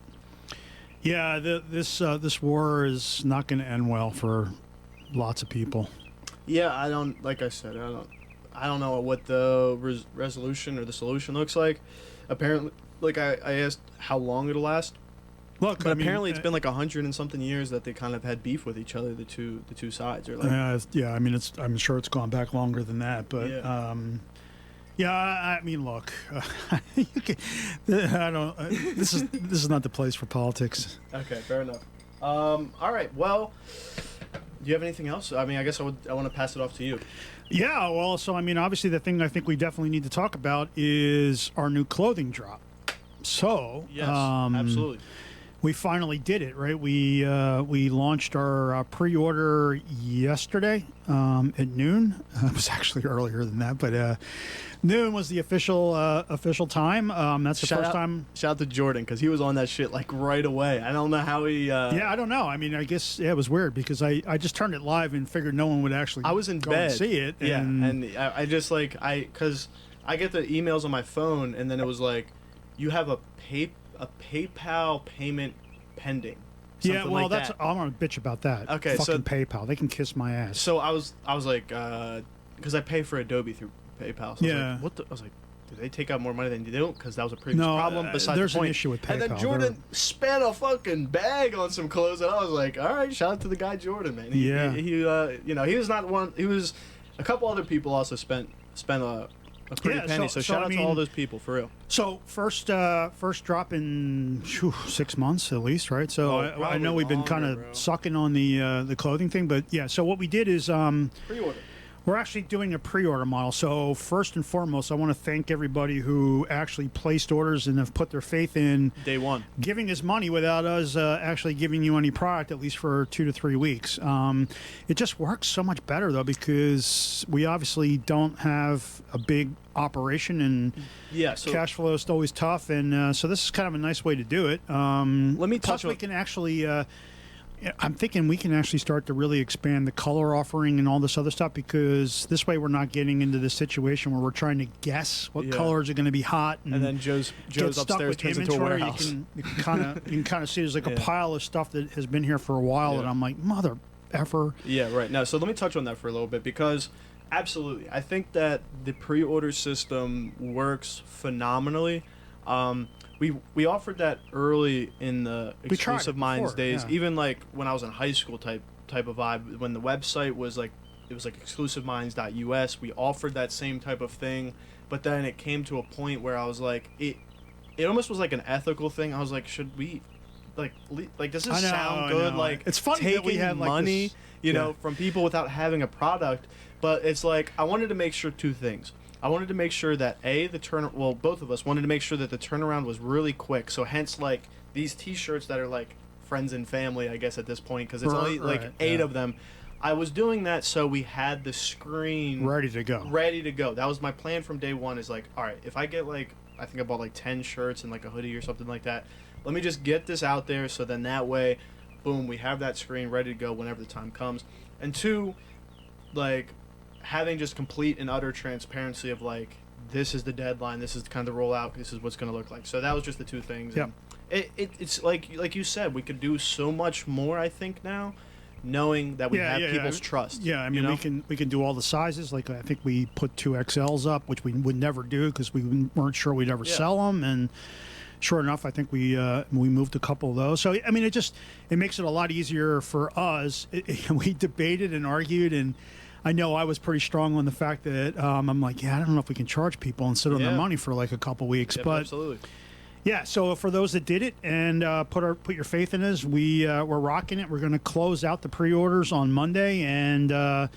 Speaker 4: yeah, this war is not going to end well for lots of people.
Speaker 3: Yeah, I don't. Like I said, I don't know what the resolution or the solution looks like. Apparently, like I asked how long it'll last.
Speaker 4: Look,
Speaker 3: But apparently it's been like 100 and something years that they kind of had beef with each other. The two sides are like,
Speaker 4: I mean, I'm sure it's gone back longer than that, but I mean, look, I don't. This is not the place for politics.
Speaker 3: Okay, fair enough. All right. Well, do you have anything else? I mean, I guess I want to pass it off to you.
Speaker 4: Yeah. Well, so I mean, obviously, the thing I think we definitely need to talk about is our new clothing drop. So
Speaker 3: yes, absolutely.
Speaker 4: We finally did it, right? We launched our pre-order yesterday at noon. It was actually earlier than that, but noon was the official time. That's the first time.
Speaker 3: Shout out to Jordan because he was on that shit like right away. I don't know how he.
Speaker 4: Yeah, I don't know. I mean, I guess it was weird because I just turned it live and figured no one would actually.
Speaker 3: I was in
Speaker 4: go
Speaker 3: bed.
Speaker 4: And see it.
Speaker 3: Yeah, and I just like because I get the emails on my phone and then it was like, you have a PayPal payment pending.
Speaker 4: Yeah, well,
Speaker 3: like
Speaker 4: that's
Speaker 3: that.
Speaker 4: I'm gonna bitch about that.
Speaker 3: Okay,
Speaker 4: fucking
Speaker 3: so
Speaker 4: PayPal, they can kiss my ass.
Speaker 3: So I was like, because I pay for Adobe through PayPal. So I was like, what the? I was like, do they take out more money than you do? Because that was a previous problem. Besides
Speaker 4: there's
Speaker 3: the point.
Speaker 4: an issue with PayPal.
Speaker 3: And then Jordan spent a fucking bag on some clothes, and I was like, all right, shout out to the guy Jordan, man. He he was not one. He was a couple other people also spent a pretty penny. So shout out to all those people for real.
Speaker 4: So first drop in 6 months at least, right? So I know we've been kind of sucking on the clothing thing, but yeah. So what we did is
Speaker 3: Pre-order.
Speaker 4: we're actually doing a pre-order model. So first and foremost, I want to thank everybody who actually placed orders and have put their faith in
Speaker 3: Day one.
Speaker 4: giving us money without us actually giving you any product, at least for 2 to 3 weeks. It just works so much better though because we obviously don't have a big operation and
Speaker 3: so
Speaker 4: cash flow is always tough, and so this is kind of a nice way to do it.
Speaker 3: Let me touch
Speaker 4: plus we can actually. I'm thinking we can actually start to really expand the color offering and all this other stuff because this way we're not getting into this situation where we're trying to guess what colors are going to be hot,
Speaker 3: and then Joe's upstairs turns into a warehouse.
Speaker 4: You can kind of see there's like a pile of stuff that has been here for a while, and I'm like, mother effer.
Speaker 3: Yeah, right. Now, so let me touch on that for a little bit because absolutely, I think that the pre-order system works phenomenally. We offered that early in the Exclusive Minds days, even like when I was in high school type of vibe. When the website was like, it was like exclusiveminds.us. We offered that same type of thing, but then it came to a point where I was like, it almost was like an ethical thing. I was like, should we, like does this sound good? Like
Speaker 4: it's funny
Speaker 3: taking
Speaker 4: that we had like
Speaker 3: money,
Speaker 4: this,
Speaker 3: from people without having a product. But it's like I wanted to make sure two things. I wanted to make sure that both of us wanted to make sure that the turnaround was really quick. So hence, like these T-shirts that are like friends and family, I guess at this point, because it's only like 8 of them. I was doing that so we had the screen
Speaker 4: ready to go.
Speaker 3: That was my plan from day one. Is like, all right, if I get like, I think I bought like 10 shirts and like a hoodie or something like that. Let me just get this out there so then that way, boom, we have that screen ready to go whenever the time comes. And 2, like, having just complete and utter transparency of like, this is the deadline, this is kind of the rollout, this is what's going to look like. So that was just the 2 things.
Speaker 4: Yeah.
Speaker 3: It's like you said, we could do so much more, I think, now, knowing that we have people's trust.
Speaker 4: Yeah, I mean, we can do all the sizes. Like I think we put 2 XLs up, which we would never do because we weren't sure we'd ever sell them. And sure enough, I think we moved a couple of those. So I mean, it makes it a lot easier for us. We debated and argued, and I know I was pretty strong on the fact that I'm like, I don't know if we can charge people and sit on their money for like a couple weeks. But
Speaker 3: absolutely.
Speaker 4: Yeah, so for those that did it and put your faith in us, we're rocking it. We're going to close out the pre-orders on Monday, and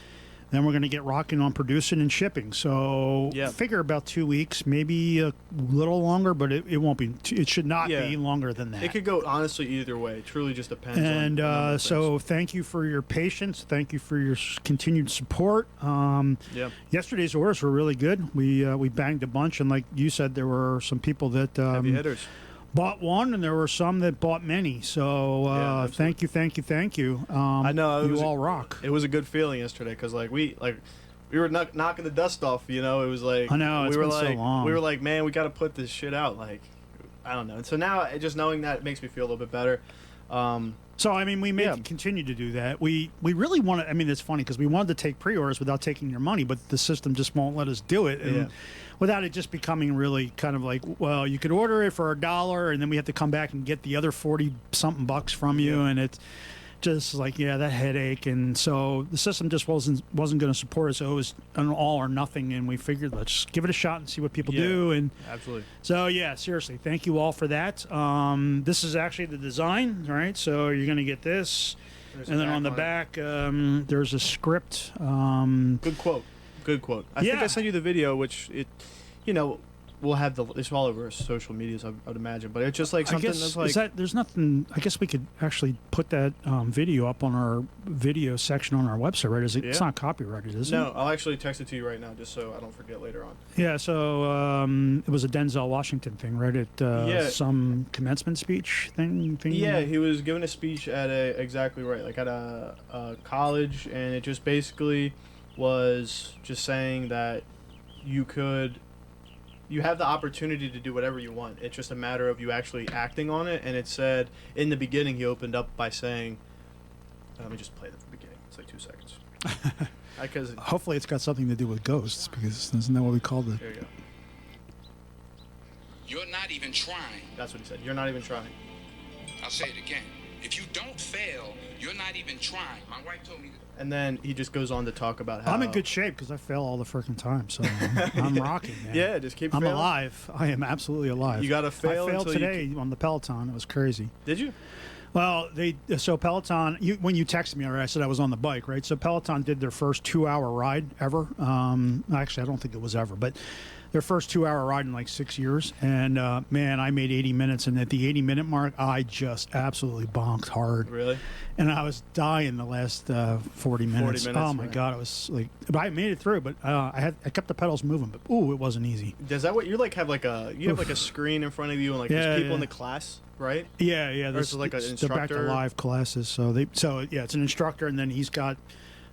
Speaker 4: then we're going to get rocking on producing and shipping. So figure about 2 weeks, maybe a little longer, but it won't be. It should not be longer than that.
Speaker 3: It could go honestly either way. It truly just depends.
Speaker 4: And so thank you for your patience. Thank you for your continued support. Yesterday's orders were really good. We banged a bunch, and like you said, there were some people that
Speaker 3: heavy hitters
Speaker 4: bought one, and there were some that bought many. So thank you. I know you all rock.
Speaker 3: It was a good feeling yesterday because we were knocking the dust off. It was like
Speaker 4: I know
Speaker 3: we were
Speaker 4: been so long.
Speaker 3: We were like, man, we got to put this shit out. Like I don't know. And so now just knowing that, it makes me feel a little bit better.
Speaker 4: So, I mean, we may continue to do that. We really want to, I mean, it's funny because we wanted to take pre-orders without taking your money, but the system just won't let us do it. And without it just becoming really kind of like, well, you could order it for $1 and then we have to come back and get the other 40-something bucks from you. And it's just like, that headache. And so the system just wasn't going to support us. So it was an all or nothing. And we figured, let's give it a shot and see what people do. And
Speaker 3: absolutely.
Speaker 4: So, seriously, thank you all for that. This is actually the design, right? So you're going to get this. And then on the back, there's a script.
Speaker 3: Good quote. I think I sent you the video, which we'll have it's all over our social medias, I would imagine. But it's just like something that's like...
Speaker 4: there's nothing... I guess we could actually put that video up on our video section on our website, right? It's not copyrighted, is it?
Speaker 3: No, I'll actually text it to you right now just so I don't forget later on.
Speaker 4: Yeah, so it was a Denzel Washington thing, right? At some commencement speech thing?
Speaker 3: Yeah, he was giving a speech at exactly right, like at a college, and it just basically was just saying that you have the opportunity to do whatever you want. It's just a matter of you actually acting on it. And it said, in the beginning, he opened up by saying, let me just play the beginning. It's like 2 seconds.
Speaker 4: Hopefully it's got something to do with ghosts, because isn't that what we called it?
Speaker 3: There you go.
Speaker 5: You're not even trying.
Speaker 3: That's what he said. You're not even trying.
Speaker 5: I'll say it again. If you don't fail, you're not even trying. My wife told me that.
Speaker 3: And then he just goes on to talk about how...
Speaker 4: I'm in good shape because I fail all the freaking time, so I'm rocking, man.
Speaker 3: Yeah, just keep
Speaker 4: I'm
Speaker 3: failing.
Speaker 4: alive. I am absolutely alive.
Speaker 3: You got to fail.
Speaker 4: I failed today on the Peloton. It was crazy.
Speaker 3: Did you?
Speaker 4: Well, so Peloton, when you texted me, I said I was on the bike, right? So Peloton did their first 2-hour ride ever. Actually, I don't think it was ever, but their first 2-hour ride in like 6 years. And man, I made 80 minutes. And at the 80-minute mark, I just absolutely bonked hard.
Speaker 3: Really?
Speaker 4: And I was dying the last 40 minutes. Oh my God, it was like, but I made it through. But I kept the pedals moving. But it wasn't easy.
Speaker 3: Does that what you like? Have like a screen in front of you and like there's people in the class, right?
Speaker 4: Yeah.
Speaker 3: There's like an instructor.
Speaker 4: They're back to live classes. So it's an instructor, and then he's got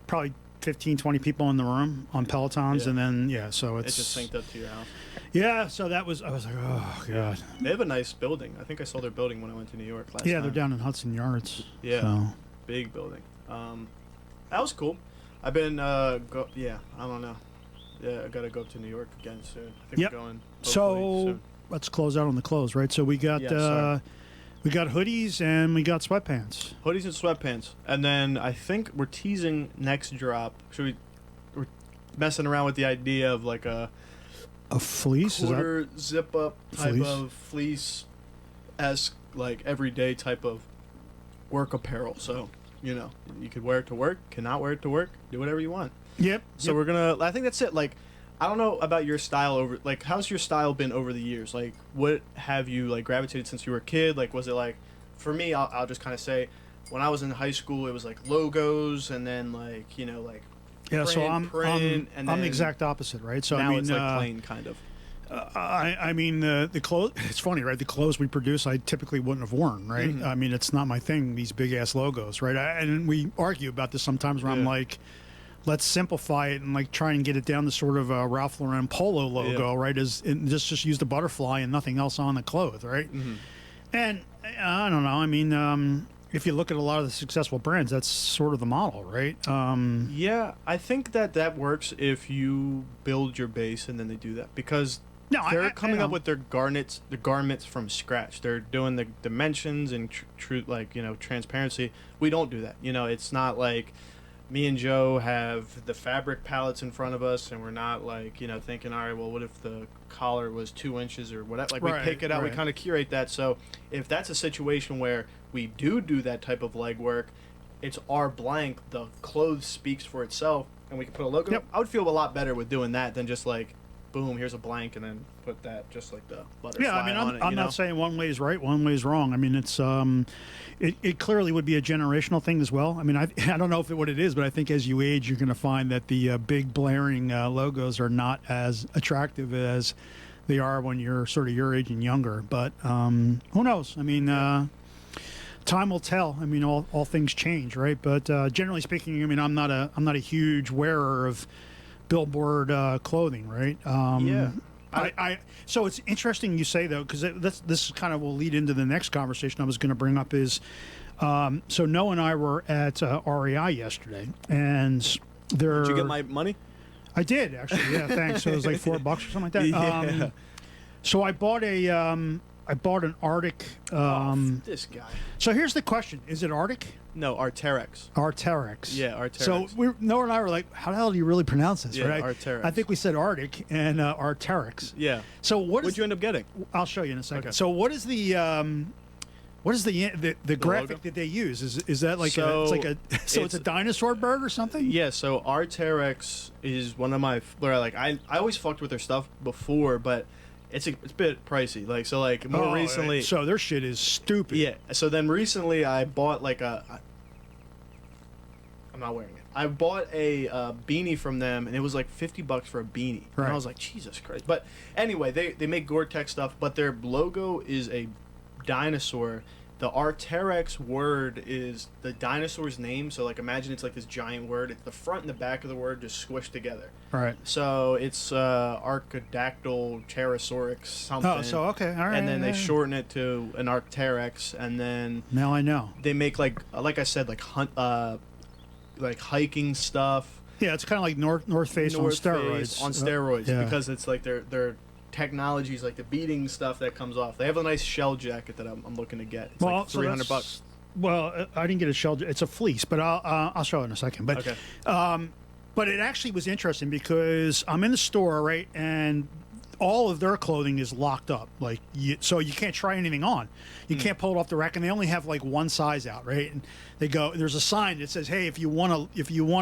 Speaker 4: probably 15, 20 people in the room on Pelotons, and then so it's
Speaker 3: just synced up to your house.
Speaker 4: Yeah, so I was like, oh God.
Speaker 3: They have a nice building. I think I saw their building when I went to New York last time.
Speaker 4: Yeah, they're down in Hudson Yards.
Speaker 3: Yeah,
Speaker 4: so.
Speaker 3: Big building. That was cool. I've been I don't know. Yeah, I gotta go up to New York again soon. I think we're going.
Speaker 4: So
Speaker 3: soon.
Speaker 4: Let's close out on the clothes, right? So we got we got hoodies and we got sweatpants.
Speaker 3: Hoodies and sweatpants, and then I think we're teasing next drop. We're messing around with the idea of like a
Speaker 4: fleece,
Speaker 3: quarter zip up type
Speaker 4: fleece?
Speaker 3: Of fleece-esque, like everyday type of work apparel. So you could wear it to work, cannot wear it to work, do whatever you want.
Speaker 4: Yep.
Speaker 3: So we're gonna. I think that's it. Like, I don't know about your style how's your style been over the years? Like, what have you like gravitated since you were a kid? Like, was it like, for me, I'll just kind of say, when I was in high school, it was like logos, and then like print,
Speaker 4: so I'm
Speaker 3: and
Speaker 4: I'm the exact opposite, right? So
Speaker 3: now
Speaker 4: I mean,
Speaker 3: it's like plain kind of.
Speaker 4: I mean the clothes. It's funny, right? The clothes we produce, I typically wouldn't have worn, right?
Speaker 3: Mm-hmm.
Speaker 4: I mean, it's not my thing. These big ass logos, right? And we argue about this sometimes, where I'm like, let's simplify it and like try and get it down to sort of a Ralph Lauren polo logo, right? And just use the butterfly and nothing else on the clothes, right?
Speaker 3: Mm-hmm.
Speaker 4: And I don't know. I mean, if you look at a lot of the successful brands, that's sort of the model, right?
Speaker 3: Yeah, I think that works if you build your base and then they do that, because they're coming up with their garments from scratch. They're doing the dimensions and transparency. We don't do that. It's not like me and Joe have the fabric palettes in front of us, and we're not like thinking, all right, well, what if the collar was 2 inches or whatever? Like, we pick it out, we kind of curate that. So if that's a situation where we do that type of legwork, it's our blank. The clothes speaks for itself, and we can put a logo.
Speaker 4: Yep.
Speaker 3: I would feel a lot better with doing that than just like, boom, here's a blank, and then put that just like the butterfly.
Speaker 4: Yeah, I mean,
Speaker 3: on
Speaker 4: I'm not saying one way is right, one way is wrong. I mean, it's it clearly would be a generational thing as well. I mean, I don't know what it is, but I think as you age, you're going to find that the big blaring logos are not as attractive as they are when you're sort of your age and younger. But who knows? I mean, time will tell. I mean, all things change, right? But generally speaking, I mean, I'm not a huge wearer of billboard clothing, right? So it's interesting you say though, because this kind of will lead into the next conversation I was going to bring up is, so Noah and I were at REI yesterday, and there.
Speaker 3: Did you get my money?
Speaker 4: I did actually. Yeah, thanks. So it was like $4 or something like that.
Speaker 3: Yeah.
Speaker 4: So I bought an Arctic.
Speaker 3: This guy.
Speaker 4: So here's the question: is it Arctic?
Speaker 3: No, Arc'teryx.
Speaker 4: Arc'teryx.
Speaker 3: Yeah, Arc'teryx.
Speaker 4: So Noah and I were like, "How the hell do you really pronounce this?"
Speaker 3: Yeah,
Speaker 4: right?
Speaker 3: Arc'teryx.
Speaker 4: I think we said Arctic and Arc'teryx.
Speaker 3: Yeah.
Speaker 4: So
Speaker 3: What'd you end up getting?
Speaker 4: I'll show you in a second.
Speaker 3: Okay.
Speaker 4: So what is the graphic
Speaker 3: logo?
Speaker 4: that they use? Is that like
Speaker 3: So,
Speaker 4: it's a dinosaur bird or something?
Speaker 3: Yeah, so Arc'teryx is one of my I always fucked with their stuff before, but it's a bit pricey. More recently.
Speaker 4: So their shit is stupid.
Speaker 3: Yeah. So then recently I bought I'm not wearing it. I bought a beanie from them, and it was like $50 for a beanie. And
Speaker 4: Right.
Speaker 3: I was like, Jesus Christ. But anyway, they make Gore-Tex stuff, but their logo is a dinosaur. The Arc'teryx word is the dinosaur's name. So imagine it's like this giant word. It's the front and the back of the word just squished together.
Speaker 4: All right.
Speaker 3: So it's Archodactyl Cherosaurix something.
Speaker 4: Oh, so okay, all right.
Speaker 3: And then they
Speaker 4: yeah.
Speaker 3: shorten it to an Arc'teryx, and then
Speaker 4: Now I know.
Speaker 3: they make like I said, hiking stuff.
Speaker 4: Yeah, it's kind of like North Face on
Speaker 3: North
Speaker 4: steroids.
Speaker 3: Face on steroids
Speaker 4: yeah.
Speaker 3: because it's like their technologies, like the beating stuff that comes off. They have a nice shell jacket that I'm looking to get. It's like
Speaker 4: so
Speaker 3: $300.
Speaker 4: that's- Well, I didn't get a shell. It's a fleece, but I'll show it in a second. But
Speaker 3: Okay.
Speaker 4: But it actually was interesting because I'm in the store, right, and all of their clothing is locked up, so you can't try anything on. You can't pull it off the rack, and they only have like one size out, right? And they go, there's a sign that says, "Hey, if you want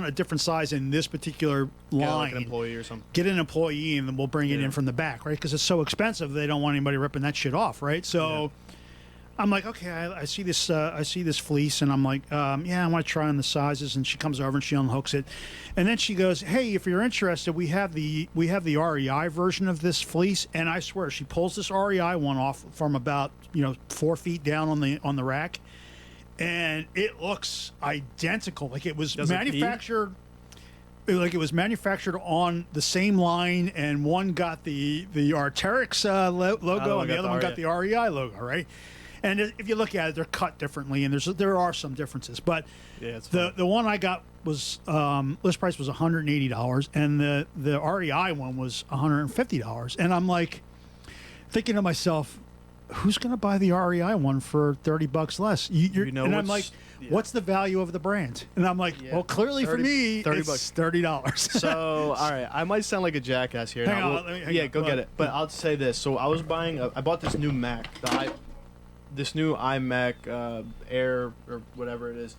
Speaker 4: a different size in this particular
Speaker 3: Yeah,
Speaker 4: line,
Speaker 3: like an employee or something.
Speaker 4: get an employee, and then we'll bring it
Speaker 3: Yeah.
Speaker 4: in from the back, right? Because it's so expensive, they don't want anybody ripping that shit off, right? So." I'm like, okay, I see this fleece, and I'm like, yeah, I want to try on the sizes. And she comes over and she unhooks it, and then she goes, hey, if you're interested, we have the REI version of this fleece, and I swear she pulls this REI one off from about 4 feet down on the rack, and it looks identical, like it was
Speaker 3: Does it
Speaker 4: manufactured. Like it was manufactured on the same line, and one got the Arc'teryx logo, and the other one got the REI logo, right? And if you look at it, they're cut differently, and there are some differences. But
Speaker 3: Yeah, it's
Speaker 4: the one I got was list price was $180, and the REI one was $150. And I'm like thinking to myself, who's going to buy the REI one for $30 less? And I'm like, what's the value of the brand? And I'm like, well, clearly for me, it's $30.
Speaker 3: So, all right, I might sound like a jackass here.
Speaker 4: Hang
Speaker 3: Now,
Speaker 4: on, hang on,
Speaker 3: go
Speaker 4: go
Speaker 3: get
Speaker 4: ahead.
Speaker 3: it. But I'll say this. So I was I bought this new Mac, this new iMac Air or whatever it is,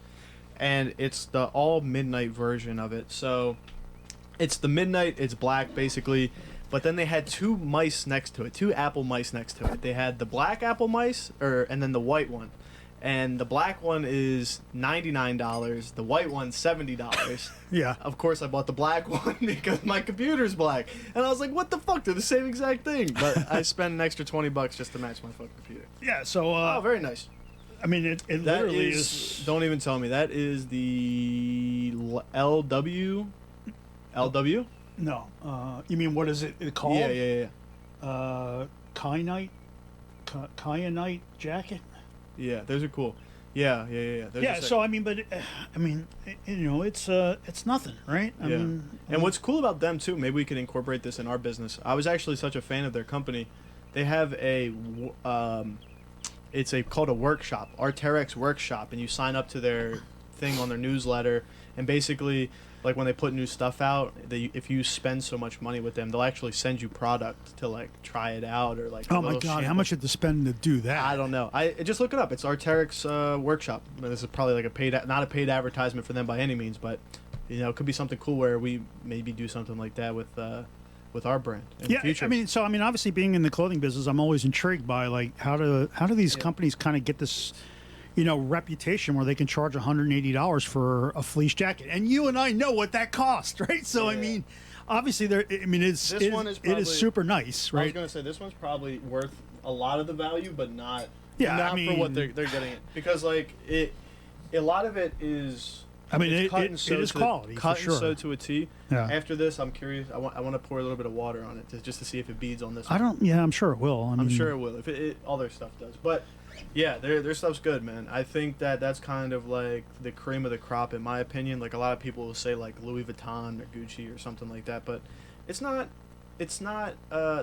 Speaker 3: and it's the all midnight version of it. So it's the midnight. It's black basically, but then they had two mice next to it, two Apple mice next to it. They had the black Apple mice, and then the white one. And the black one is $99. The white one's $70.
Speaker 4: Yeah.
Speaker 3: Of course, I bought the black one because my computer's black. And I was like, what the fuck? They're the same exact thing. But I spent an extra $20 just to match my fucking computer.
Speaker 4: Yeah, so
Speaker 3: Oh, very nice.
Speaker 4: I mean, it
Speaker 3: That
Speaker 4: literally
Speaker 3: is. Don't even tell me. That is the LW? LW?
Speaker 4: No. You mean, what is it called?
Speaker 3: Yeah.
Speaker 4: Kyanite jacket.
Speaker 3: Yeah, those are cool. Yeah. They're
Speaker 4: Yeah.
Speaker 3: just
Speaker 4: So
Speaker 3: like-
Speaker 4: I mean, it's nothing, right? I
Speaker 3: Yeah.
Speaker 4: mean,
Speaker 3: And what's cool about them too, maybe we can incorporate this in our business. I was actually such a fan of their company. They have it's called a workshop, Arc'teryx workshop, and you sign up to their thing on their newsletter, and basically, like when they put new stuff out, if you spend so much money with them, they'll actually send you product to try it out or
Speaker 4: oh my god, how much did they spend to do that?
Speaker 3: I don't know. I just look it up. It's Arc'teryx workshop. This is probably like not a paid advertisement for them by any means, but it could be something cool where we maybe do something like that with our brand in the future.
Speaker 4: I mean, obviously being in the clothing business, I'm always intrigued by how do these companies kind of get this reputation where they can charge $180 for a fleece jacket, and you and I know what that costs, right? So I mean, obviously it is super nice, right?
Speaker 3: I was gonna say this one's probably worth a lot of the value, but not
Speaker 4: Yeah,
Speaker 3: not
Speaker 4: I
Speaker 3: for what
Speaker 4: mean-
Speaker 3: they're getting it, because a lot of it is
Speaker 4: I mean,
Speaker 3: it's
Speaker 4: it
Speaker 3: cut and sewed
Speaker 4: is
Speaker 3: to-
Speaker 4: quality,
Speaker 3: cut
Speaker 4: for
Speaker 3: and
Speaker 4: sure.
Speaker 3: sewed to a T.
Speaker 4: Yeah.
Speaker 3: After this, I'm curious. I want to pour a little bit of water on it just to see if it beads on this.
Speaker 4: I don't. Yeah, I'm sure it will.
Speaker 3: I'm sure it will. If all their stuff does, but yeah, their stuff's good, man. I think that's kind of like the cream of the crop, in my opinion. Like a lot of people will say like Louis Vuitton or Gucci or something like that, but it's not. It's not.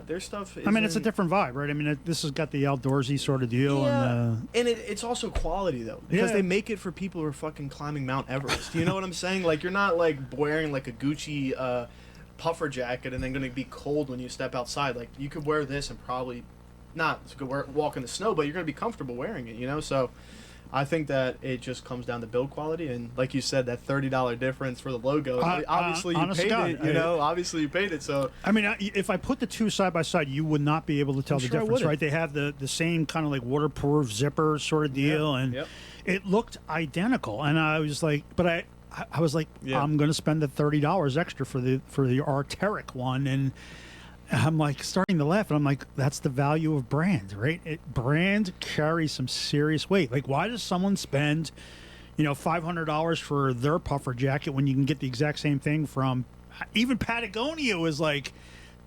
Speaker 3: Their stuff.
Speaker 4: I mean, it's a
Speaker 3: isn't-
Speaker 4: different vibe, right? I mean, this has got the outdoorsy sort of deal,
Speaker 3: Yeah, and it's also quality though, because
Speaker 4: Yeah.
Speaker 3: they make it for people who are fucking climbing Mount Everest. You know what I'm saying? Like you're not like wearing like a Gucci puffer jacket and then going to be cold when you step outside. Like you could wear this and probably not walk in the snow, but you're going to be comfortable wearing it. You know, so I think that it just comes down to build quality, and like you said, that $30 difference for the logo. Obviously, you
Speaker 4: honest to
Speaker 3: paid
Speaker 4: God,
Speaker 3: it. You know, obviously you paid it. So
Speaker 4: I mean, if I put the two side by side, you would not be able to tell
Speaker 3: I'm
Speaker 4: the
Speaker 3: sure I
Speaker 4: difference,
Speaker 3: wouldn't.
Speaker 4: right? They have the same kind of like waterproof zipper sort of deal, and
Speaker 3: Yep.
Speaker 4: it looked identical. And I was like, but I was like,
Speaker 3: Yeah.
Speaker 4: I'm going to spend the $30 extra for the Arc'teryx one, and I'm like starting to laugh, and I'm like, that's the value of brand, right? Brand carries some serious weight. Like, why does someone spend, $500 for their puffer jacket when you can get the exact same thing from even Patagonia was like,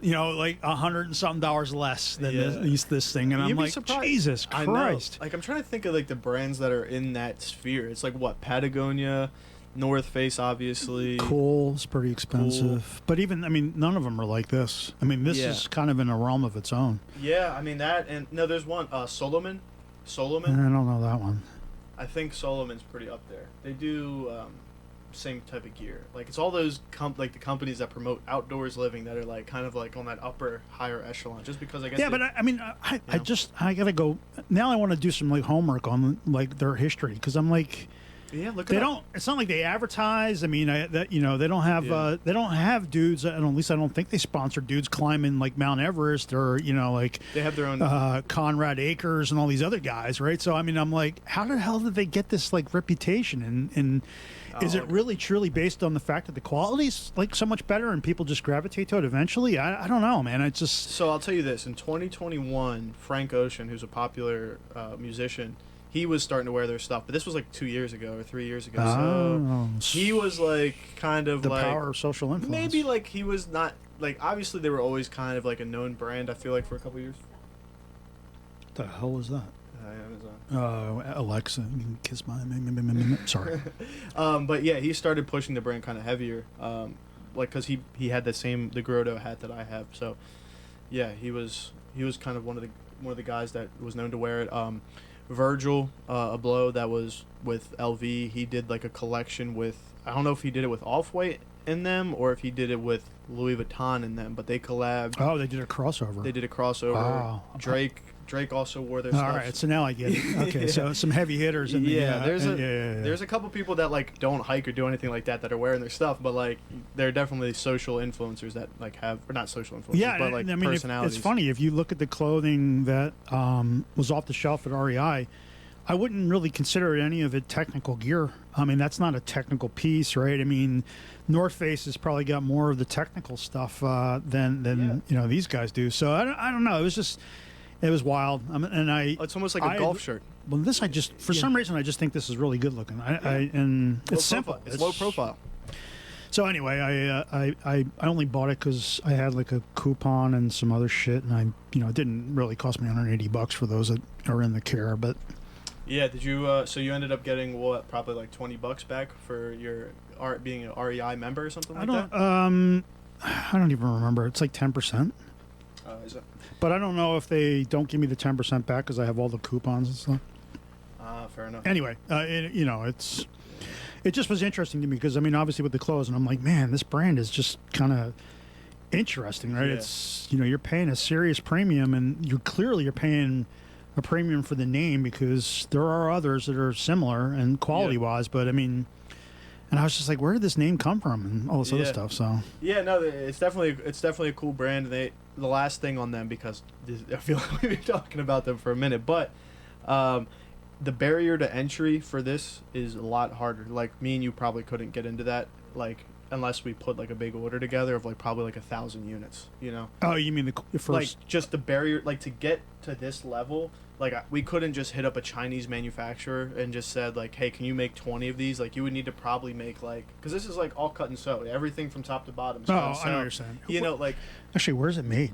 Speaker 4: like $100 and something dollars less than
Speaker 3: Yeah.
Speaker 4: this thing, and I'm
Speaker 3: You'd be
Speaker 4: like,
Speaker 3: surprised.
Speaker 4: Jesus
Speaker 3: I know.
Speaker 4: Christ.
Speaker 3: Like I'm trying to think of like the brands that are in that sphere. It's like what, Patagonia, North Face, obviously.
Speaker 4: Cool's pretty expensive, but even none of them are like this. I mean, this
Speaker 3: Yeah.
Speaker 4: is kind of in a realm of its own.
Speaker 3: Yeah, I mean that, and no, there's one, Solomon.
Speaker 4: I don't know that one.
Speaker 3: I think Solomon's pretty up there. They do same type of gear. Like it's all those like the companies that promote outdoors living that are like kind of like on that higher echelon. Just because I guess.
Speaker 4: Yeah, but I gotta go now. I want to do some like homework on like their history, because I'm like,
Speaker 3: yeah, look.
Speaker 4: they don't. It's not like they advertise. I mean, they don't have
Speaker 3: Yeah.
Speaker 4: they don't have dudes. At least I don't think they sponsor dudes climbing like Mount Everest or like
Speaker 3: They have their own.
Speaker 4: Conrad Akers and all these other guys, right? So I mean, I'm like, how the hell did they get this like reputation? And is it really truly based on the fact that the quality's like so much better and people just gravitate to it eventually? I don't know, man. It's just
Speaker 3: So I'll tell you this: in 2021, Frank Ocean, who's a popular musician, he was starting to wear their stuff. But this was like 2 years ago or 3 years ago. So he was like kind of
Speaker 4: the
Speaker 3: like
Speaker 4: power of social influence.
Speaker 3: maybe like he was not like obviously they were always kind of like a known brand. I feel like for a couple years.
Speaker 4: What the hell was that?
Speaker 3: Amazon.
Speaker 4: Alexa, you can kiss my. Sorry.
Speaker 3: But yeah, he started pushing the brand kind of heavier, like because he had the Grotto hat that I have. So yeah, he was kind of one of the guys that was known to wear it. Virgil Abloh, that was with LV. He did like a collection with, I don't know if he did it with Off-White in them or if he did it with Louis Vuitton in them, but they collabed.
Speaker 4: Oh, they did a crossover.
Speaker 3: They did a crossover.
Speaker 4: Wow.
Speaker 3: Drake also wore their
Speaker 4: All
Speaker 3: stuff.
Speaker 4: right, so now I get it. Okay, so some heavy hitters in the
Speaker 3: there's a couple people that like don't hike or do anything like that are wearing their stuff, but like they're definitely social influencers that like have, or not social influencers, but like personalities.
Speaker 4: It's funny if you look at the clothing that was off the shelf at REI. I wouldn't really consider any of it technical gear. I mean, that's not a technical piece, right? I mean, North Face has probably got more of the technical stuff than these guys do. So I don't know. It was wild.
Speaker 3: It's almost like a golf shirt.
Speaker 4: Well, this for some reason I just think this is really good looking. And it's simple.
Speaker 3: It's low profile.
Speaker 4: So anyway, I only bought it because I had like a coupon and some other shit, and it didn't really cost me $180 for those that are in the care, but.
Speaker 3: Yeah, did you? So you ended up getting what? Probably like $20 back for your being an REI member or something like that.
Speaker 4: I don't even remember. It's like 10%.
Speaker 3: Is it?
Speaker 4: But I don't know if they don't give me the 10% back because I have all the coupons and stuff.
Speaker 3: Fair enough.
Speaker 4: Anyway, it just was interesting to me because obviously with the clothes, and I'm like, man, this brand is just kind of interesting, right?
Speaker 3: Yeah.
Speaker 4: It's you're paying a serious premium, and you're paying a premium for the name because there are others that are similar and quality wise, but and I was just like, where did this name come from and all this other stuff? So
Speaker 3: yeah, no, it's definitely a cool brand. The last thing on them, because I feel like we've been talking about them for a minute, but the barrier to entry for this is a lot harder. Like me and you probably couldn't get into that. Like unless we put like a big order together of like probably like 1,000 units. You know.
Speaker 4: Oh, you mean the first?
Speaker 3: Like just the barrier, like to get to this level, like we couldn't just hit up a Chinese manufacturer and just said like, hey, can you make 20 of these? Like you would need to probably make like, because this is like all cut and sew, everything from top to bottom.
Speaker 4: Oh, I know what you're saying.
Speaker 3: You know, like
Speaker 4: actually, where's it made?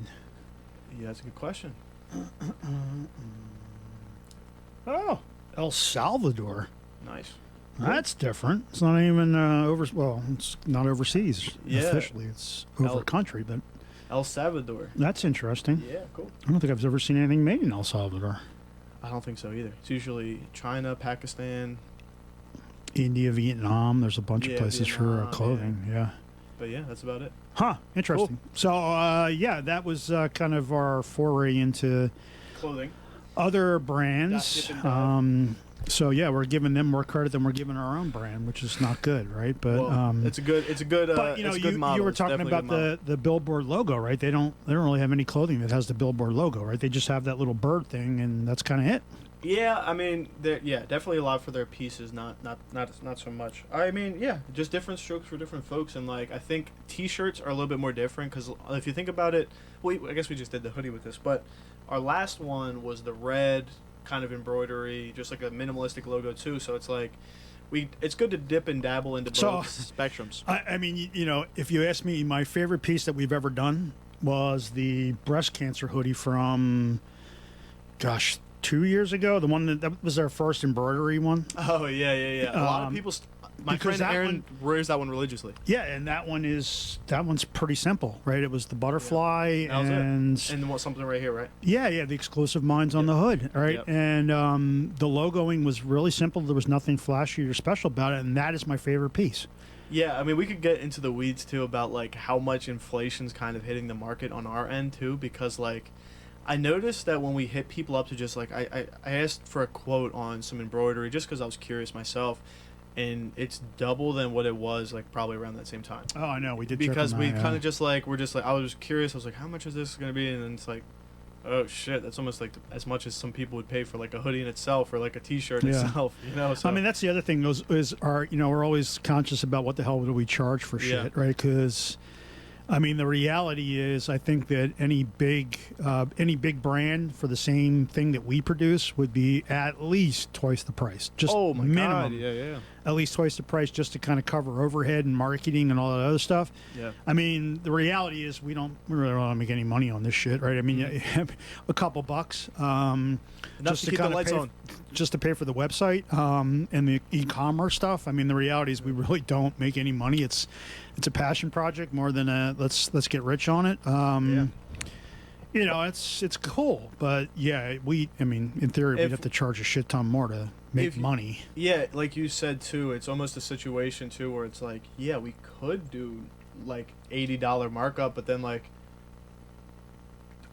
Speaker 3: Yeah, that's a good question.
Speaker 4: Oh, El Salvador.
Speaker 3: Nice.
Speaker 4: That's different. It's not even well, it's not overseas officially. It's over country, but
Speaker 3: El Salvador.
Speaker 4: That's interesting.
Speaker 3: Yeah, cool.
Speaker 4: I don't think I've ever seen anything made in El Salvador.
Speaker 3: I don't think so either. It's usually China, Pakistan,
Speaker 4: India, Vietnam. There's a bunch of places
Speaker 3: Vietnam,
Speaker 4: for clothing. Yeah.
Speaker 3: But yeah, that's about it.
Speaker 4: Huh. Interesting. Cool. So yeah, that was kind of our foray into
Speaker 3: clothing,
Speaker 4: other brands. So yeah, we're giving them more credit than we're giving our own brand, which is not good, right? But
Speaker 3: it's a good. But
Speaker 4: you know,
Speaker 3: model.
Speaker 4: You were talking about the Billboard logo, right? They don't really have any clothing that has the Billboard logo, right? They just have that little bird thing, and that's kind of it.
Speaker 3: Yeah, I mean, definitely a lot for their pieces, not so much. I mean, yeah, just different strokes for different folks, and like I think T-shirts are a little bit more different because if you think about it, I guess we just did the hoodie with this, but our last one was the red kind of embroidery, just like a minimalistic logo too. So it's like it's good to dip and dabble into both spectrums.
Speaker 4: I mean, you know, if you ask me, my favorite piece that we've ever done was the breast cancer hoodie from, 2 years ago. The one that was our first embroidery one.
Speaker 3: Oh yeah. A lot of people. My friend Aaron wears that one religiously.
Speaker 4: Yeah, and that one's pretty simple, right? It was the butterfly and
Speaker 3: something right here, right?
Speaker 4: Yeah, the exclusive mines on the hood, right? Yep. And the logoing was really simple. There was nothing flashy or special about it, and that is my favorite piece.
Speaker 3: Yeah, I mean, we could get into the weeds too about like how much inflation's kind of hitting the market on our end too, because like I noticed that when we hit people up to just like I asked for a quote on some embroidery just because I was curious myself. And it's double than what it was like probably around that same time.
Speaker 4: Oh, I know we did
Speaker 3: because we kind of just like I was curious. I was like, how much is this going to be? And then it's like, oh shit, that's almost like as much as some people would pay for like a hoodie in itself or like a T-shirt itself. You know, so.
Speaker 4: I mean that's the other thing is our we're always conscious about what the hell do we charge for shit, right? Because I mean, the reality is, I think that any big brand for the same thing that we produce would be at least twice the price. Just minimum.
Speaker 3: Yeah.
Speaker 4: At least twice the price just to kind of cover overhead and marketing and all that other stuff.
Speaker 3: Yeah.
Speaker 4: I mean, the reality is we really don't make any money on this shit, right? I mean, a couple bucks.
Speaker 3: Just to keep the lights on.
Speaker 4: Just to pay for the website and the e-commerce stuff. I mean, the reality is we really don't make any money. It's a passion project more than a let's get rich on it. You know, it's cool, but yeah, in theory, we'd have to charge a shit ton more to make money.
Speaker 3: Yeah, like you said too, it's almost a situation too where it's like, yeah, we could do like $80 markup, but then like,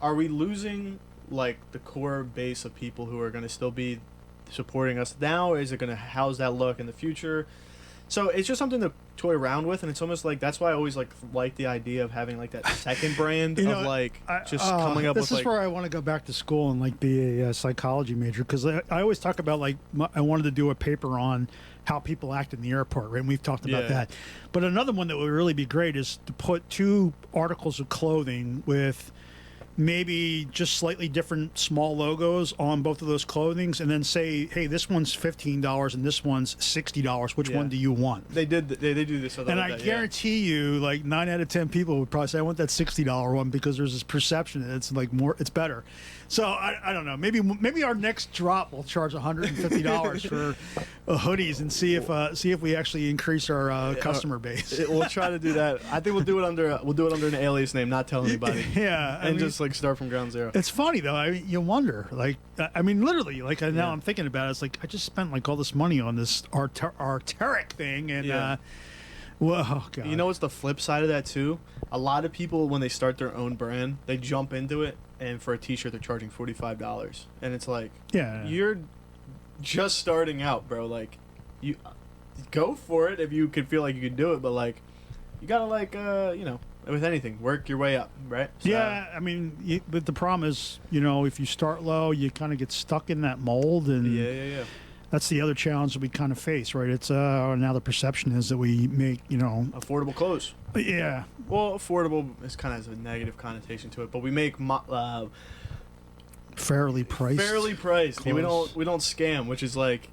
Speaker 3: are we losing like the core base of people who are going to still be supporting us now? Is it going to how's that look in the future? So it's just something to toy around with, and it's almost like that's why I always like the idea of having like that second brand coming up.
Speaker 4: This is where I want to go back to school and like be a psychology major, because I always talk about like I wanted to do a paper on how people act in the airport, right? And we've talked about that. But another one that would really be great is to put two articles of clothing with maybe just slightly different small logos on both of those clothings, and then say, hey, this one's $15 and this one's $60. Which one do you want?
Speaker 3: They do this.
Speaker 4: And I guarantee you, like 9 out of 10 people would probably say, I want that $60 one, because there's this perception that it's like more, it's better. So I don't know. Maybe our next drop will charge $150 for hoodies and see if we actually increase our customer base.
Speaker 3: We'll try to do that. I think we'll do it under an alias name, not tell anybody.
Speaker 4: Yeah,
Speaker 3: and just like start from ground zero.
Speaker 4: It's funny though. I mean, you wonder. Like, I mean, literally. Like now, I'm thinking about it. It's like I just spent like all this money on this Arteric thing, and whoa, God. You
Speaker 3: know what's the flip side of that too? A lot of people, when they start their own brand, they jump into it, and for a T-shirt, they're charging $45, and it's like, you're just starting out, bro. Like, you go for it if you can feel like you can do it, but like, you gotta like, with anything, work your way up, right? So,
Speaker 4: yeah, I mean, but the problem is, if you start low, you kind of get stuck in that mold, and That's the other challenge that we kind of face, right? It's now the perception is that we make,
Speaker 3: affordable clothes.
Speaker 4: yeah,
Speaker 3: Well, affordable is kind of has a negative connotation to it, but we make
Speaker 4: fairly priced.
Speaker 3: fairly priced. We
Speaker 4: clothes.
Speaker 3: don't scam, which is like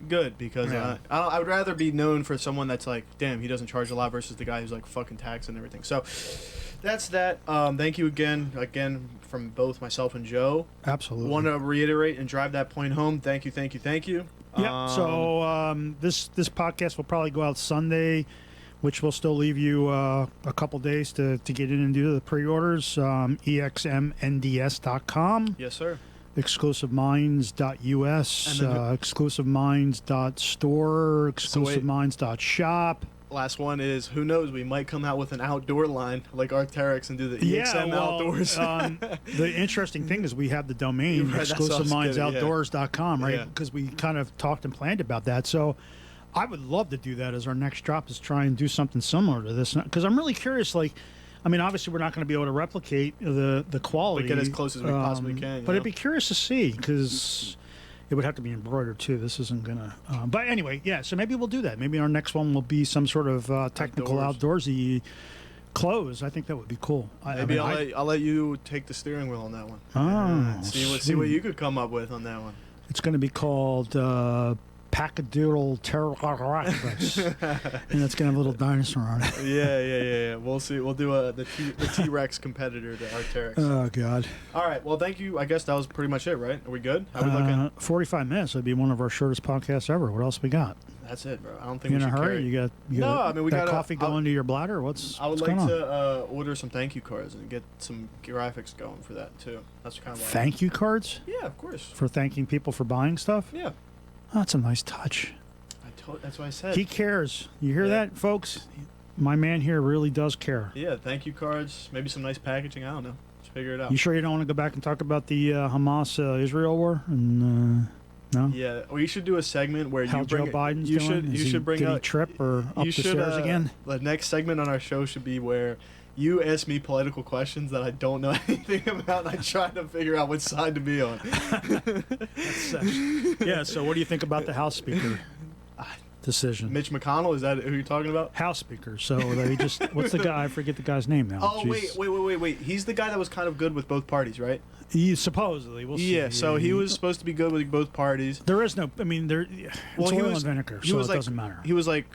Speaker 3: good because
Speaker 4: Yeah.
Speaker 3: I would rather be known for someone that's like, damn, he doesn't charge a lot versus the guy who's like fucking taxed and everything. So that's that. Thank you again from both myself and Joe.
Speaker 4: Absolutely.
Speaker 3: Want to reiterate and drive that point home. Thank you.
Speaker 4: Yeah. So this podcast will probably go out Sunday, which will still leave you a couple days to get in and do the pre-orders. exmnds.com,
Speaker 3: Yes, sir.
Speaker 4: exclusiveminds.us,
Speaker 3: And then
Speaker 4: exclusiveminds.store, exclusiveminds.shop.
Speaker 3: Last one is, who knows, we might come out with an outdoor line like Arc'teryx and do the EXM outdoors.
Speaker 4: The interesting thing is we have the domain
Speaker 3: Right, that's what I was getting,
Speaker 4: exclusiveminds.outdoors.com, right?
Speaker 3: Yeah.
Speaker 4: Because we kind of talked and planned about that. So I would love to do that as our next drop, is try and do something similar to this. Because I'm really curious, obviously we're not going to be able to replicate the quality.
Speaker 3: But get as close as we possibly can.
Speaker 4: But I'd be curious to see, because it would have to be embroidered too. This isn't gonna. But anyway, yeah. So maybe we'll do that. Maybe our next one will be some sort of technical outdoorsy clothes. I think that would be cool.
Speaker 3: Maybe I'll let you take the steering wheel on that one.
Speaker 4: Oh,
Speaker 3: See what you could come up with on that one.
Speaker 4: It's going to be called Packadoodle Pterodactyls, and it's going to have a little dinosaur on it.
Speaker 3: Yeah. We'll see. We'll do the T-Rex competitor to Arc'teryx.
Speaker 4: Oh God!
Speaker 3: All right. Well, thank you. I guess that was pretty much it, right? Are we good? How we looking?
Speaker 4: 45 minutes would be one of our shortest podcasts ever. What else we got?
Speaker 3: That's it, bro. I don't think
Speaker 4: You in
Speaker 3: we
Speaker 4: a
Speaker 3: should
Speaker 4: hurry?
Speaker 3: carry.
Speaker 4: You got
Speaker 3: No, I mean, we
Speaker 4: got
Speaker 3: gotta-
Speaker 4: coffee going to your bladder. What's
Speaker 3: I would
Speaker 4: what's
Speaker 3: like
Speaker 4: going on?
Speaker 3: to order some thank you cards and get some graphics going for that too. That's kind of why.
Speaker 4: Thank you cards
Speaker 3: Yeah, of course.
Speaker 4: for thanking people for buying stuff.
Speaker 3: Yeah,
Speaker 4: Oh, that's a nice touch.
Speaker 3: that's what I said.
Speaker 4: He cares. You hear
Speaker 3: Yeah.
Speaker 4: that, folks? My man here really does care.
Speaker 3: Yeah, thank you cards. Maybe some nice packaging. I don't know. Let's figure it out.
Speaker 4: You sure you don't want to go back and talk about the Hamas Israel war? And no,
Speaker 3: Yeah, we should do a segment where
Speaker 4: how
Speaker 3: you
Speaker 4: Joe
Speaker 3: bring.
Speaker 4: Biden's
Speaker 3: you
Speaker 4: doing?
Speaker 3: should
Speaker 4: Is
Speaker 3: you
Speaker 4: he-
Speaker 3: should bring
Speaker 4: did he
Speaker 3: up
Speaker 4: trip or up
Speaker 3: you
Speaker 4: the
Speaker 3: should,
Speaker 4: stairs again?
Speaker 3: The next segment on our show should be where you ask me political questions that I don't know anything about, and I try to figure out which side to be on.
Speaker 4: Yeah. So, what do you think about the House Speaker decision?
Speaker 3: Mitch McConnell, is that who you're talking about?
Speaker 4: House Speaker. So they just what's the guy? I forget the guy's name now.
Speaker 3: Oh,
Speaker 4: Jeez.
Speaker 3: wait. He's the guy that was kind of good with both parties, right?
Speaker 4: He supposedly. We'll see.
Speaker 3: Yeah, so he was supposed to be good with both parties.
Speaker 4: There is no. I mean, there. It's
Speaker 3: he
Speaker 4: oil
Speaker 3: was-
Speaker 4: and vinegar,
Speaker 3: he
Speaker 4: so
Speaker 3: was
Speaker 4: it
Speaker 3: like,
Speaker 4: doesn't matter.
Speaker 3: He was like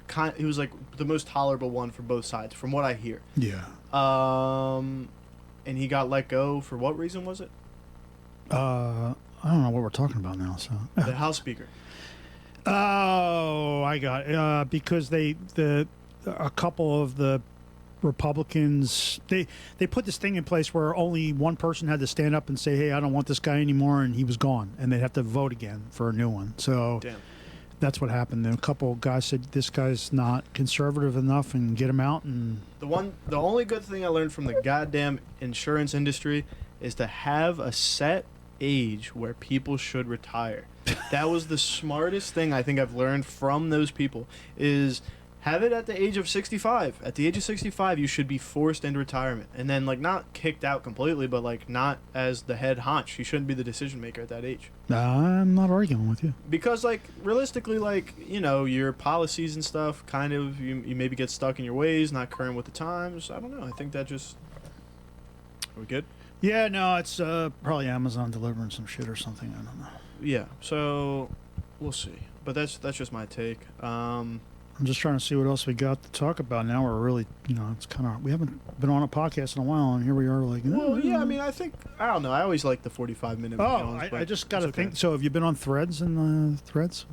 Speaker 3: the most tolerable one for both sides, from what I hear.
Speaker 4: Yeah.
Speaker 3: And he got let go for what reason was it?
Speaker 4: I don't know what we're talking about now. So.
Speaker 3: The House Speaker.
Speaker 4: Oh, I got it. Because a couple of the Republicans they put this thing in place where only one person had to stand up and say, "Hey, I don't want this guy anymore," and he was gone, and they'd have to vote again for a new one. So
Speaker 3: Damn.
Speaker 4: that's what happened. And a couple of guys said this guy's not conservative enough, and get him out. And
Speaker 3: The only good thing I learned from the goddamn insurance industry is to have a set age where people should retire. That was the smartest thing I think I've learned from those people, is have it at the age of 65. At the age of 65, you should be forced into retirement. And then, not kicked out completely, but, not as the head honch. You shouldn't be the decision maker at that age.
Speaker 4: I'm not arguing with you.
Speaker 3: Because, realistically, your policies and stuff, kind of, you maybe get stuck in your ways, not current with the times. I don't know. I think that just... Are we good?
Speaker 4: Yeah, no, it's probably Amazon delivering some shit or something. I don't know.
Speaker 3: Yeah, so we'll see. But that's just my take.
Speaker 4: I'm just trying to see what else we got to talk about. Now we're really, it's kind of, we haven't been on a podcast in a while, and here we are
Speaker 3: Well, yeah, I mean, I don't know. I always like the 45-minute videos.
Speaker 4: I just got to think. So have you been on Threads and Threads?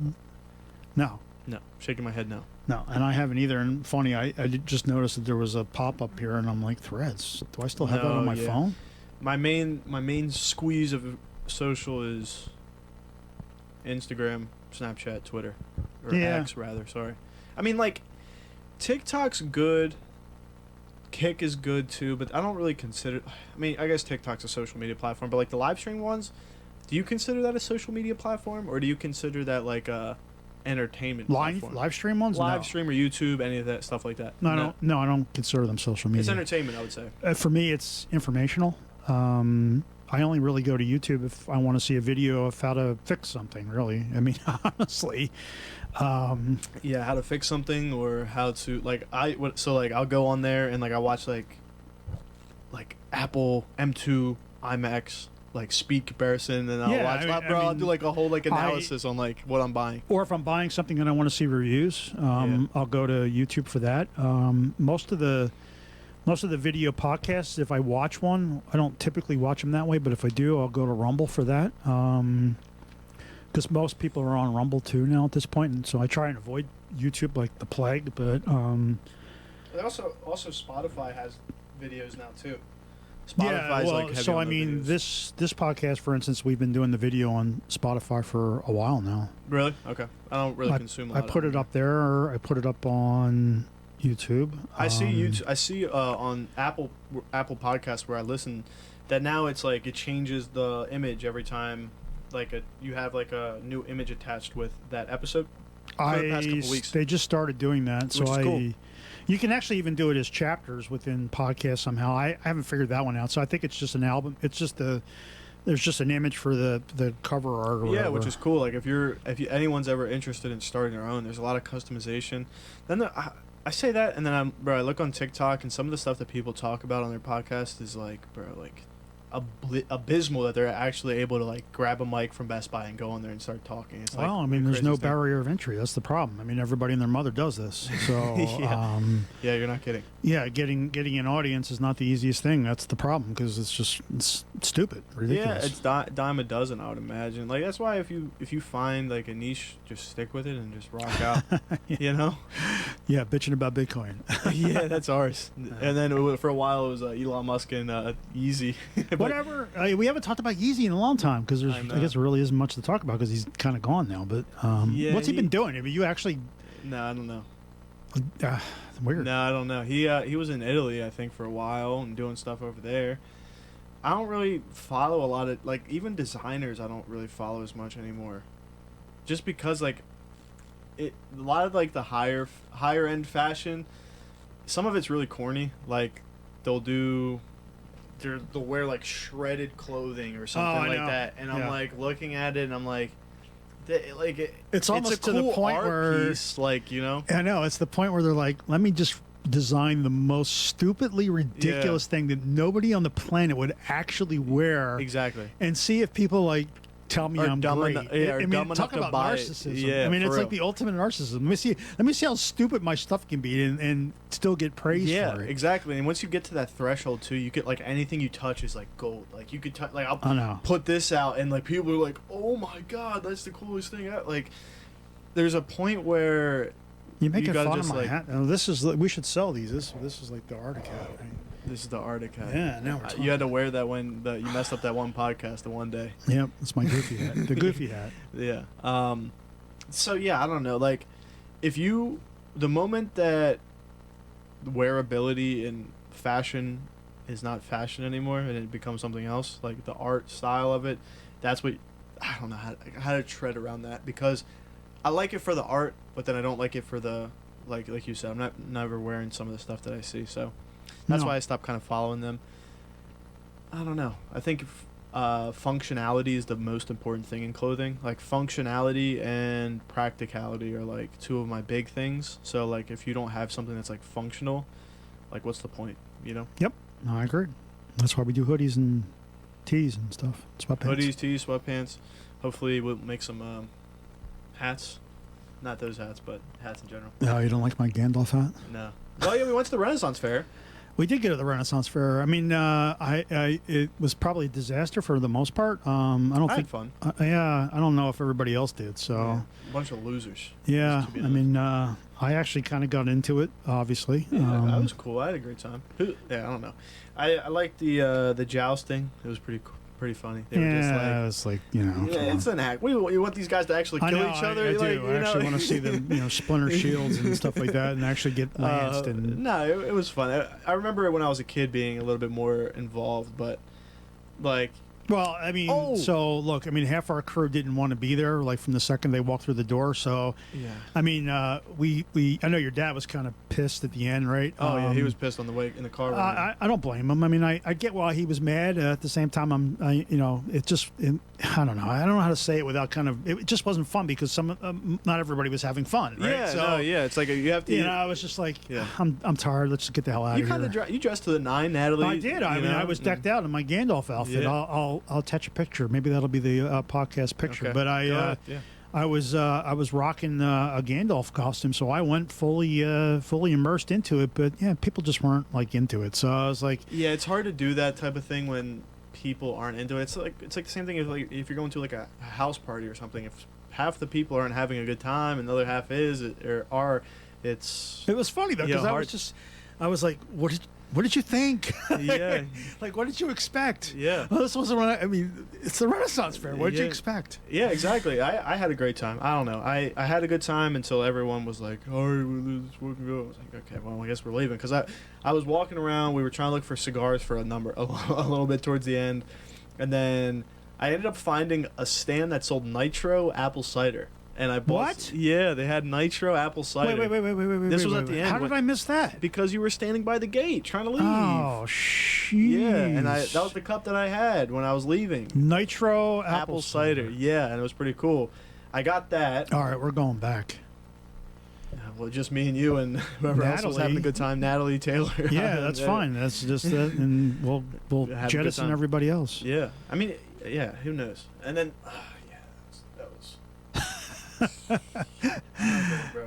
Speaker 4: No.
Speaker 3: No, shaking my head no.
Speaker 4: No, and I haven't either. And funny, I just noticed that there was a pop-up here, and I'm like, Threads? Do I still have that on my phone?
Speaker 3: My main squeeze of social is Instagram, Snapchat, Twitter. Or
Speaker 4: Yeah.
Speaker 3: X, rather, sorry. I mean, TikTok's good. Kick is good, too, but I don't really consider... I mean, I guess TikTok's a social media platform, but, the live stream ones, do you consider that a social media platform, or do you consider that, a entertainment platform?
Speaker 4: Live stream ones?
Speaker 3: Live
Speaker 4: No.
Speaker 3: stream or YouTube, any of that stuff like that?
Speaker 4: No, I don't consider them social media.
Speaker 3: It's entertainment, I would say.
Speaker 4: For me, it's informational. I only really go to YouTube if I want to see a video of how to fix something. Really, I mean, honestly.
Speaker 3: Yeah, how to fix something or how to I'll go on there and like I watch like Apple M2 iMacs like speed comparison, and I'll do like a whole like analysis on like what I'm buying.
Speaker 4: Or if I'm buying something and I want to see reviews, I'll go to YouTube for that. Most of the video podcasts, if I watch one, I don't typically watch them that way, but if I do, I'll go to Rumble for that. Because most people are on Rumble too now at this point, and so I try and avoid YouTube like the plague. But
Speaker 3: also Spotify has videos now too.
Speaker 4: So I mean, this podcast, for instance, we've been doing the video on Spotify for a while now.
Speaker 3: Really? Okay. I don't really consume.
Speaker 4: I put it up there. I put it up on YouTube.
Speaker 3: I see YouTube. I see on Apple Podcasts where I listen that now it's like it changes the image every time. Like you have like a new image attached with that episode. For the past couple weeks.
Speaker 4: They just started doing that,
Speaker 3: Which is cool.
Speaker 4: You can actually even do it as chapters within podcasts somehow. I haven't figured that one out. So I think it's just an album. It's just there's just an image for the cover art or whatever.
Speaker 3: Yeah, which is cool. Like if anyone's ever interested in starting their own, there's a lot of customization. Then I say that, and then I look on TikTok, and some of the stuff that people talk about on their podcast is like, abysmal that they're actually able to like grab a mic from Best Buy and go on there and start talking. It's
Speaker 4: well,
Speaker 3: like
Speaker 4: I mean, there's no
Speaker 3: craziest thing.
Speaker 4: barrier of entry. That's the problem. I mean, everybody and their mother does this. So,
Speaker 3: Yeah, you're not kidding.
Speaker 4: Yeah, getting an audience is not the easiest thing. That's the problem because it's stupid, ridiculous.
Speaker 3: Yeah, it's dime a dozen, I would imagine. Like that's why if you find like a niche, just stick with it and just rock out. You know?
Speaker 4: Yeah, bitching about Bitcoin.
Speaker 3: Yeah, that's ours. And then for a while it was Elon Musk and Yeezy. But
Speaker 4: Whatever. We haven't talked about Yeezy in a long time because I guess there really isn't much to talk about because he's kind of gone now. But what's he been doing? I mean, you actually.
Speaker 3: No, I don't know.
Speaker 4: Weird.
Speaker 3: No, I don't know. He was in Italy, I think, for a while and doing stuff over there. I don't really follow a lot of like even designers. I don't really follow as much anymore, just because like a lot of like the higher end fashion. Some of it's really corny. Like they'll wear like shredded clothing or something like that, and I'm like looking at it and I'm like.
Speaker 4: It's almost
Speaker 3: a cool
Speaker 4: to the point
Speaker 3: art
Speaker 4: where
Speaker 3: piece, like, you know.
Speaker 4: I know it's the point where they're like, let me just design the most stupidly ridiculous thing that nobody on the planet would actually wear,
Speaker 3: Exactly.
Speaker 4: and see if people like tell me I'm great. I mean, talk about narcissism.
Speaker 3: Yeah,
Speaker 4: I mean, it's
Speaker 3: real.
Speaker 4: like the ultimate narcissism. Let me see how stupid my stuff can be and still get praise for it.
Speaker 3: Exactly. And once you get to that threshold too, you get like anything you touch is like gold. Like you could touch, like I'll put this out, and like people are like, "Oh my god, that's the coolest thing!" Like, there's a point where
Speaker 4: you make fun of
Speaker 3: just,
Speaker 4: my
Speaker 3: like,
Speaker 4: hat. Oh, this is we should sell these. This is like the Arctic hat. Right?
Speaker 3: This is the Arctic hat.
Speaker 4: Yeah, now we're talking.
Speaker 3: You had to wear that when you messed up that one podcast the one day.
Speaker 4: Yep, it's my goofy hat. The goofy hat.
Speaker 3: Yeah. So yeah, I don't know. Like, the moment that wearability in fashion is not fashion anymore and it becomes something else, like the art style of it, that's what I don't know how to tread around that, because I like it for the art, but then I don't like it for the like you said. I'm never wearing some of the stuff that I see, so that's why I stopped kind of following them. I don't know. I think functionality is the most important thing in clothing. Like functionality and practicality are like two of my big things. So like if you don't have something that's like functional, like what's the point, you know?
Speaker 4: Yep. No, I agree. That's why we do hoodies and tees and stuff. Sweatpants.
Speaker 3: Hoodies, tees, sweatpants. Hopefully we'll make some hats. Not those hats, but hats in general.
Speaker 4: Oh, you don't like my Gandalf hat?
Speaker 3: No. Well, yeah, we went to the Renaissance Fair.
Speaker 4: We did go to the Renaissance Fair. I mean, it was probably a disaster for the most part. I
Speaker 3: had fun.
Speaker 4: Yeah, I don't know if everybody else did. So
Speaker 3: yeah, a bunch of losers.
Speaker 4: Yeah, I mean, I actually kind of got into it. Obviously,
Speaker 3: yeah, that was cool. I had a great time. Yeah, I don't know. I liked the jousting. It was pretty funny. They were just like,
Speaker 4: it was like, you know,
Speaker 3: yeah, it's an act. You want these guys to actually kill each other?
Speaker 4: I do.
Speaker 3: Like,
Speaker 4: I actually want to see them, splinter shields and stuff like that, and actually get lanced.
Speaker 3: No, it was fun. I remember when I was a kid being a little bit more involved, but like
Speaker 4: Well, I mean, so look, I mean, half our crew didn't want to be there, like from the second they walked through the door. So,
Speaker 3: Yeah.
Speaker 4: I mean, I know your dad was kind of pissed at the end, right?
Speaker 3: Oh yeah, he was pissed on the way in the car. Ride.
Speaker 4: I don't blame him. I mean, I get why he was mad. At the same time, I don't know. I don't know how to say it without kind of. It just wasn't fun because not everybody was having fun, right?
Speaker 3: Yeah,
Speaker 4: so,
Speaker 3: it's like you have to.
Speaker 4: You know, I was just like,
Speaker 3: Yeah.
Speaker 4: I'm tired. Let's just get the hell out
Speaker 3: You
Speaker 4: of here.
Speaker 3: kind of you dressed to the nine, Natalie.
Speaker 4: I did. I mean, I was decked out in my Gandalf outfit.
Speaker 3: Yeah.
Speaker 4: I'll attach a picture. Maybe that'll be the podcast picture.
Speaker 3: Okay.
Speaker 4: But
Speaker 3: Yeah.
Speaker 4: I was rocking a Gandalf costume, so I went fully immersed into it. But yeah, people just weren't like into it. So I was like,
Speaker 3: Yeah, it's hard to do that type of thing when people aren't into it. It's like the same thing if you're going to like a house party or something. If half the people aren't having a good time and the other half is or are, it's
Speaker 4: it was funny though because I was like, what did you think?
Speaker 3: Yeah.
Speaker 4: Like, what did you expect?
Speaker 3: Yeah.
Speaker 4: Well, this wasn't. I mean, it's the Renaissance Fair. What did you
Speaker 3: Yeah.
Speaker 4: expect?
Speaker 3: Yeah, exactly. I had a great time. I don't know. I had a good time until everyone was like, "All right, let's fucking go." I was like, "Okay, well, I guess we're leaving." Because I was walking around. We were trying to look for cigars for a little bit towards the end, and then I ended up finding a stand that sold nitro apple cider. And I bought.
Speaker 4: What?
Speaker 3: Yeah, they had nitro apple cider.
Speaker 4: Wait.
Speaker 3: This was
Speaker 4: wait,
Speaker 3: at the
Speaker 4: wait.
Speaker 3: end
Speaker 4: How did I miss that?
Speaker 3: because you were standing by the gate trying to leave.
Speaker 4: Oh, shit.
Speaker 3: Yeah, and that was the cup that I had when I was leaving.
Speaker 4: Nitro
Speaker 3: Apple cider. Yeah, and it was pretty cool. I got that.
Speaker 4: All right, we're going back.
Speaker 3: Well, just me and you and whoever else was
Speaker 4: Natalie.
Speaker 3: having a good time. Natalie, Taylor.
Speaker 4: Yeah, that's fine. That's just that, and we'll
Speaker 3: Have a good
Speaker 4: jettison
Speaker 3: time.
Speaker 4: everybody else.
Speaker 3: Yeah, I mean, yeah. Who knows? And then, yeah, that was.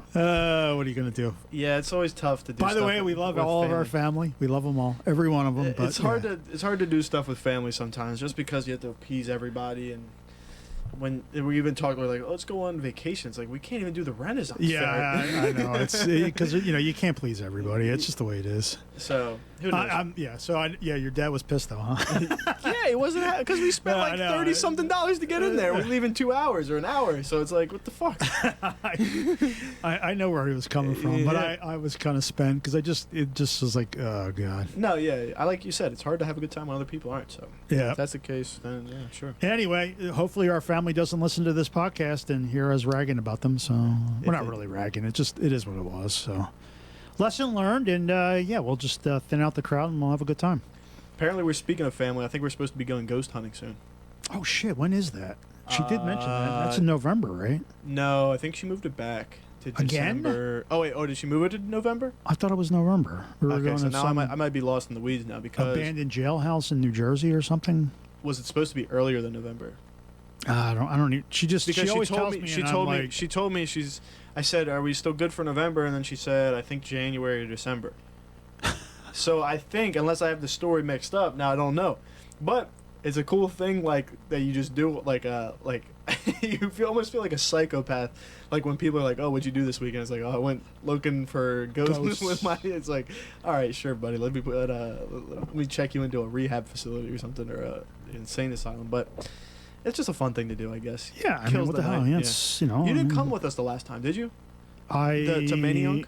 Speaker 4: What are you gonna do?
Speaker 3: Yeah, it's always tough to do.
Speaker 4: By the
Speaker 3: stuff
Speaker 4: way, we love
Speaker 3: with
Speaker 4: all of our family. We love them all, every one of them. But
Speaker 3: It's hard to do stuff with family sometimes, just because you have to appease everybody. And when we even talk, we're like, oh, let's go on vacation. It's like we can't even do the Renaissance
Speaker 4: Yeah,
Speaker 3: Fair.
Speaker 4: I know. It's because you can't please everybody. It's just the way it is.
Speaker 3: So who knows?
Speaker 4: Your dad was pissed though, huh?
Speaker 3: Yeah, it wasn't because we spent
Speaker 4: No, I
Speaker 3: like
Speaker 4: know.
Speaker 3: $30-something to get in there. We leave in 2 hours or an hour, so it's like, what the fuck?
Speaker 4: I know where he was coming from, but
Speaker 3: Yeah.
Speaker 4: I was kind of spent because it just was like, oh god.
Speaker 3: No, yeah, I like you said, it's hard to have a good time when other people aren't. So
Speaker 4: Yeah.
Speaker 3: if that's the case, then yeah, sure.
Speaker 4: Anyway, hopefully our family doesn't listen to this podcast and hear us ragging about them. So we're not really ragging. It is what it was. So lesson learned, and we'll just thin out the crowd and we'll have a good time.
Speaker 3: Apparently, we're speaking of family. I think we're supposed to be going ghost hunting soon.
Speaker 4: Oh shit! When is that? She did mention that. That's in November, right?
Speaker 3: No, I think she moved it back to
Speaker 4: Again?
Speaker 3: December. Oh wait, did she move it to November?
Speaker 4: I thought it was November. We were
Speaker 3: Okay,
Speaker 4: going
Speaker 3: so
Speaker 4: to
Speaker 3: now
Speaker 4: some
Speaker 3: I might be lost in the weeds now because
Speaker 4: abandoned jailhouse in New Jersey or something.
Speaker 3: was it supposed to be earlier than November?
Speaker 4: I don't. She just
Speaker 3: Because
Speaker 4: she always
Speaker 3: told
Speaker 4: tells
Speaker 3: me,
Speaker 4: me.
Speaker 3: she
Speaker 4: and
Speaker 3: told
Speaker 4: I'm
Speaker 3: me
Speaker 4: like,
Speaker 3: she told me I said, are we still good for November? And then she said, I think January or December. So I think, unless I have the story mixed up, now I don't know, but it's a cool thing like that you just do like you almost feel like a psychopath, like when people are like, oh, what'd you do this weekend? It's like, oh, I went looking for ghosts with my. It's like, all right, sure, buddy, let me check you into a rehab facility or something, or a insane asylum, but. It's just a fun thing to do, I guess.
Speaker 4: yeah, I mean,
Speaker 3: Kills
Speaker 4: what the
Speaker 3: the
Speaker 4: hell?
Speaker 3: night,
Speaker 4: Yeah,
Speaker 3: yeah.
Speaker 4: it's,
Speaker 3: You
Speaker 4: I
Speaker 3: didn't
Speaker 4: mean,
Speaker 3: come with us the last time, did you? To Maniunk?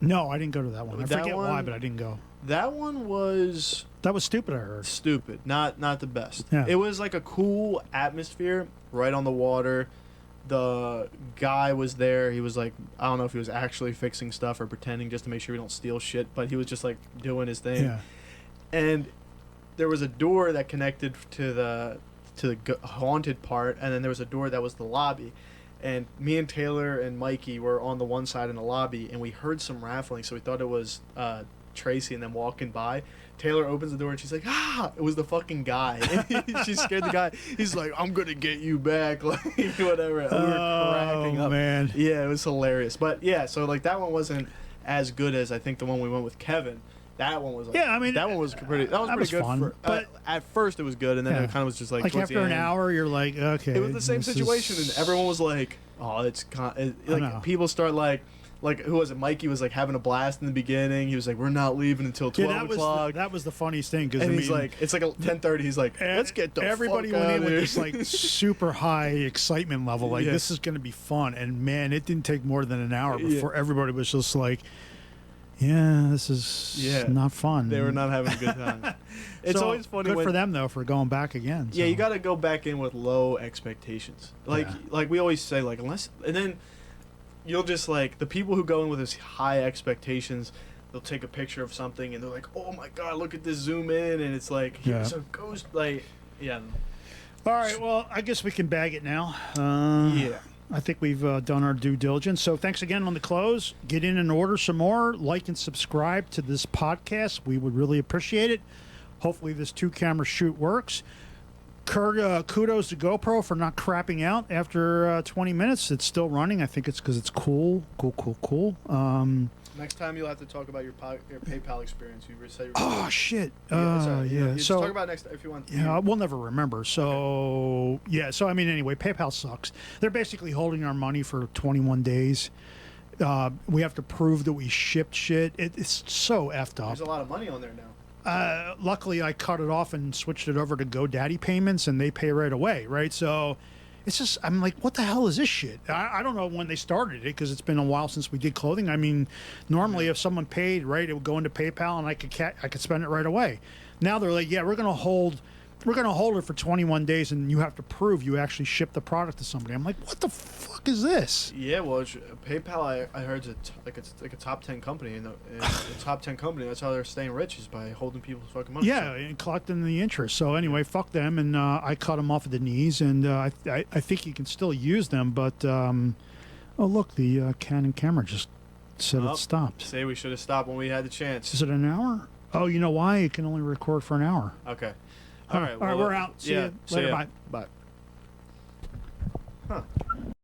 Speaker 4: No, I didn't go to that one. I
Speaker 3: That
Speaker 4: forget why,
Speaker 3: one-
Speaker 4: but I didn't go.
Speaker 3: That one was
Speaker 4: That was stupid. I heard.
Speaker 3: stupid, not the best.
Speaker 4: Yeah.
Speaker 3: It was like a cool atmosphere, right on the water. The guy was there. He was like, I don't know if he was actually fixing stuff or pretending just to make sure we don't steal shit, but he was just like doing his thing.
Speaker 4: Yeah.
Speaker 3: And there was a door that connected to the haunted part, and then there was a door that was the lobby. And me and Taylor and Mikey were on the one side in the lobby, and we heard some rattling, so we thought it was Tracy, and then walking by. Taylor opens the door, and she's like, ah! It was the fucking guy. She scared the guy. He's like, I'm going to get you back, like, whatever. We were cracking up.
Speaker 4: Man.
Speaker 3: Yeah, it was hilarious. But, yeah, so, like, that one wasn't as good as, I think, the one we went with Kevin. That one was like,
Speaker 4: Yeah, I mean,
Speaker 3: that one was pretty. That was
Speaker 4: that
Speaker 3: pretty
Speaker 4: was
Speaker 3: good.
Speaker 4: fun, but
Speaker 3: at first it was good, and then
Speaker 4: Yeah.
Speaker 3: it kind of was just like
Speaker 4: Like
Speaker 3: towards
Speaker 4: after
Speaker 3: the
Speaker 4: an
Speaker 3: end.
Speaker 4: hour, you're like, okay.
Speaker 3: It was the same
Speaker 4: this
Speaker 3: situation,
Speaker 4: is-
Speaker 3: and everyone was like, "Oh, it's
Speaker 4: know.
Speaker 3: like people start like who was it? Mikey was like having a blast in the beginning. He was like, "We're not leaving until 12
Speaker 4: Yeah,
Speaker 3: o'clock."
Speaker 4: that was the funniest thing because
Speaker 3: and
Speaker 4: I
Speaker 3: he's
Speaker 4: mean,
Speaker 3: like, "It's like 10:30." He's like, "Let's get the
Speaker 4: everybody
Speaker 3: fuck
Speaker 4: went
Speaker 3: out
Speaker 4: in
Speaker 3: of
Speaker 4: with
Speaker 3: here."
Speaker 4: this like super high excitement level, like
Speaker 3: Yeah.
Speaker 4: this is going to be fun. And man, it didn't take more than an hour
Speaker 3: Yeah.
Speaker 4: before everybody was just like, Yeah, this is not fun.
Speaker 3: They were not having a good time. It's
Speaker 4: So,
Speaker 3: always funny
Speaker 4: good
Speaker 3: when,
Speaker 4: for them though for going back again.
Speaker 3: Yeah,
Speaker 4: so.
Speaker 3: you got to go back in with low expectations. Like we always say, like unless, and then you'll just like the people who go in with this high expectations. They'll take a picture of something and they're like, "Oh my God, look at this! Zoom in!" And it's like, here's a ghost. Like, yeah.
Speaker 4: All right, well, I guess we can bag it now.
Speaker 3: Yeah.
Speaker 4: I think we've done our due diligence. So thanks again on the close. Get in and order some more. Like and subscribe to this podcast. We would really appreciate it. Hopefully this 2-camera shoot works. Kudos to GoPro for not crapping out after 20 minutes. It's still running. I think it's because it's cool.
Speaker 3: Next time you'll have to talk about your PayPal experience. You said
Speaker 4: Oh, shit.
Speaker 3: sorry.
Speaker 4: Yeah.
Speaker 3: Just
Speaker 4: So
Speaker 3: talk about it next if you want.
Speaker 4: yeah, we'll never remember. So, So, I mean, anyway, PayPal sucks. They're basically holding our money for 21 days. We have to prove that we shipped shit. It's so effed up.
Speaker 3: There's a lot of money on there now.
Speaker 4: Luckily, I cut it off and switched it over to GoDaddy payments, and they pay right away, right? So it's just, I'm like, what the hell is this shit? I don't know when they started it because it's been a while since we did clothing. I mean, normally if someone paid, right, it would go into PayPal and I could spend it right away. Now they're like, yeah, we're gonna hold it for 21 days, and you have to prove you actually shipped the product to somebody. I'm like, what the fuck is this?
Speaker 3: Yeah, well, PayPal, I heard it's like a top 10 company, and the top 10 company. That's how they're staying rich, is by holding people's fucking money.
Speaker 4: Yeah, and collecting the interest. So anyway, fuck them, and I cut them off at the knees, and I think you can still use them, but oh look, the Canon camera just said it stopped.
Speaker 3: Say we should have stopped when we had the chance.
Speaker 4: Is it an hour? Oh, you know why? It can only record for an hour.
Speaker 3: Okay.
Speaker 4: All right, we're out. See you later. Bye.
Speaker 3: Bye. Huh.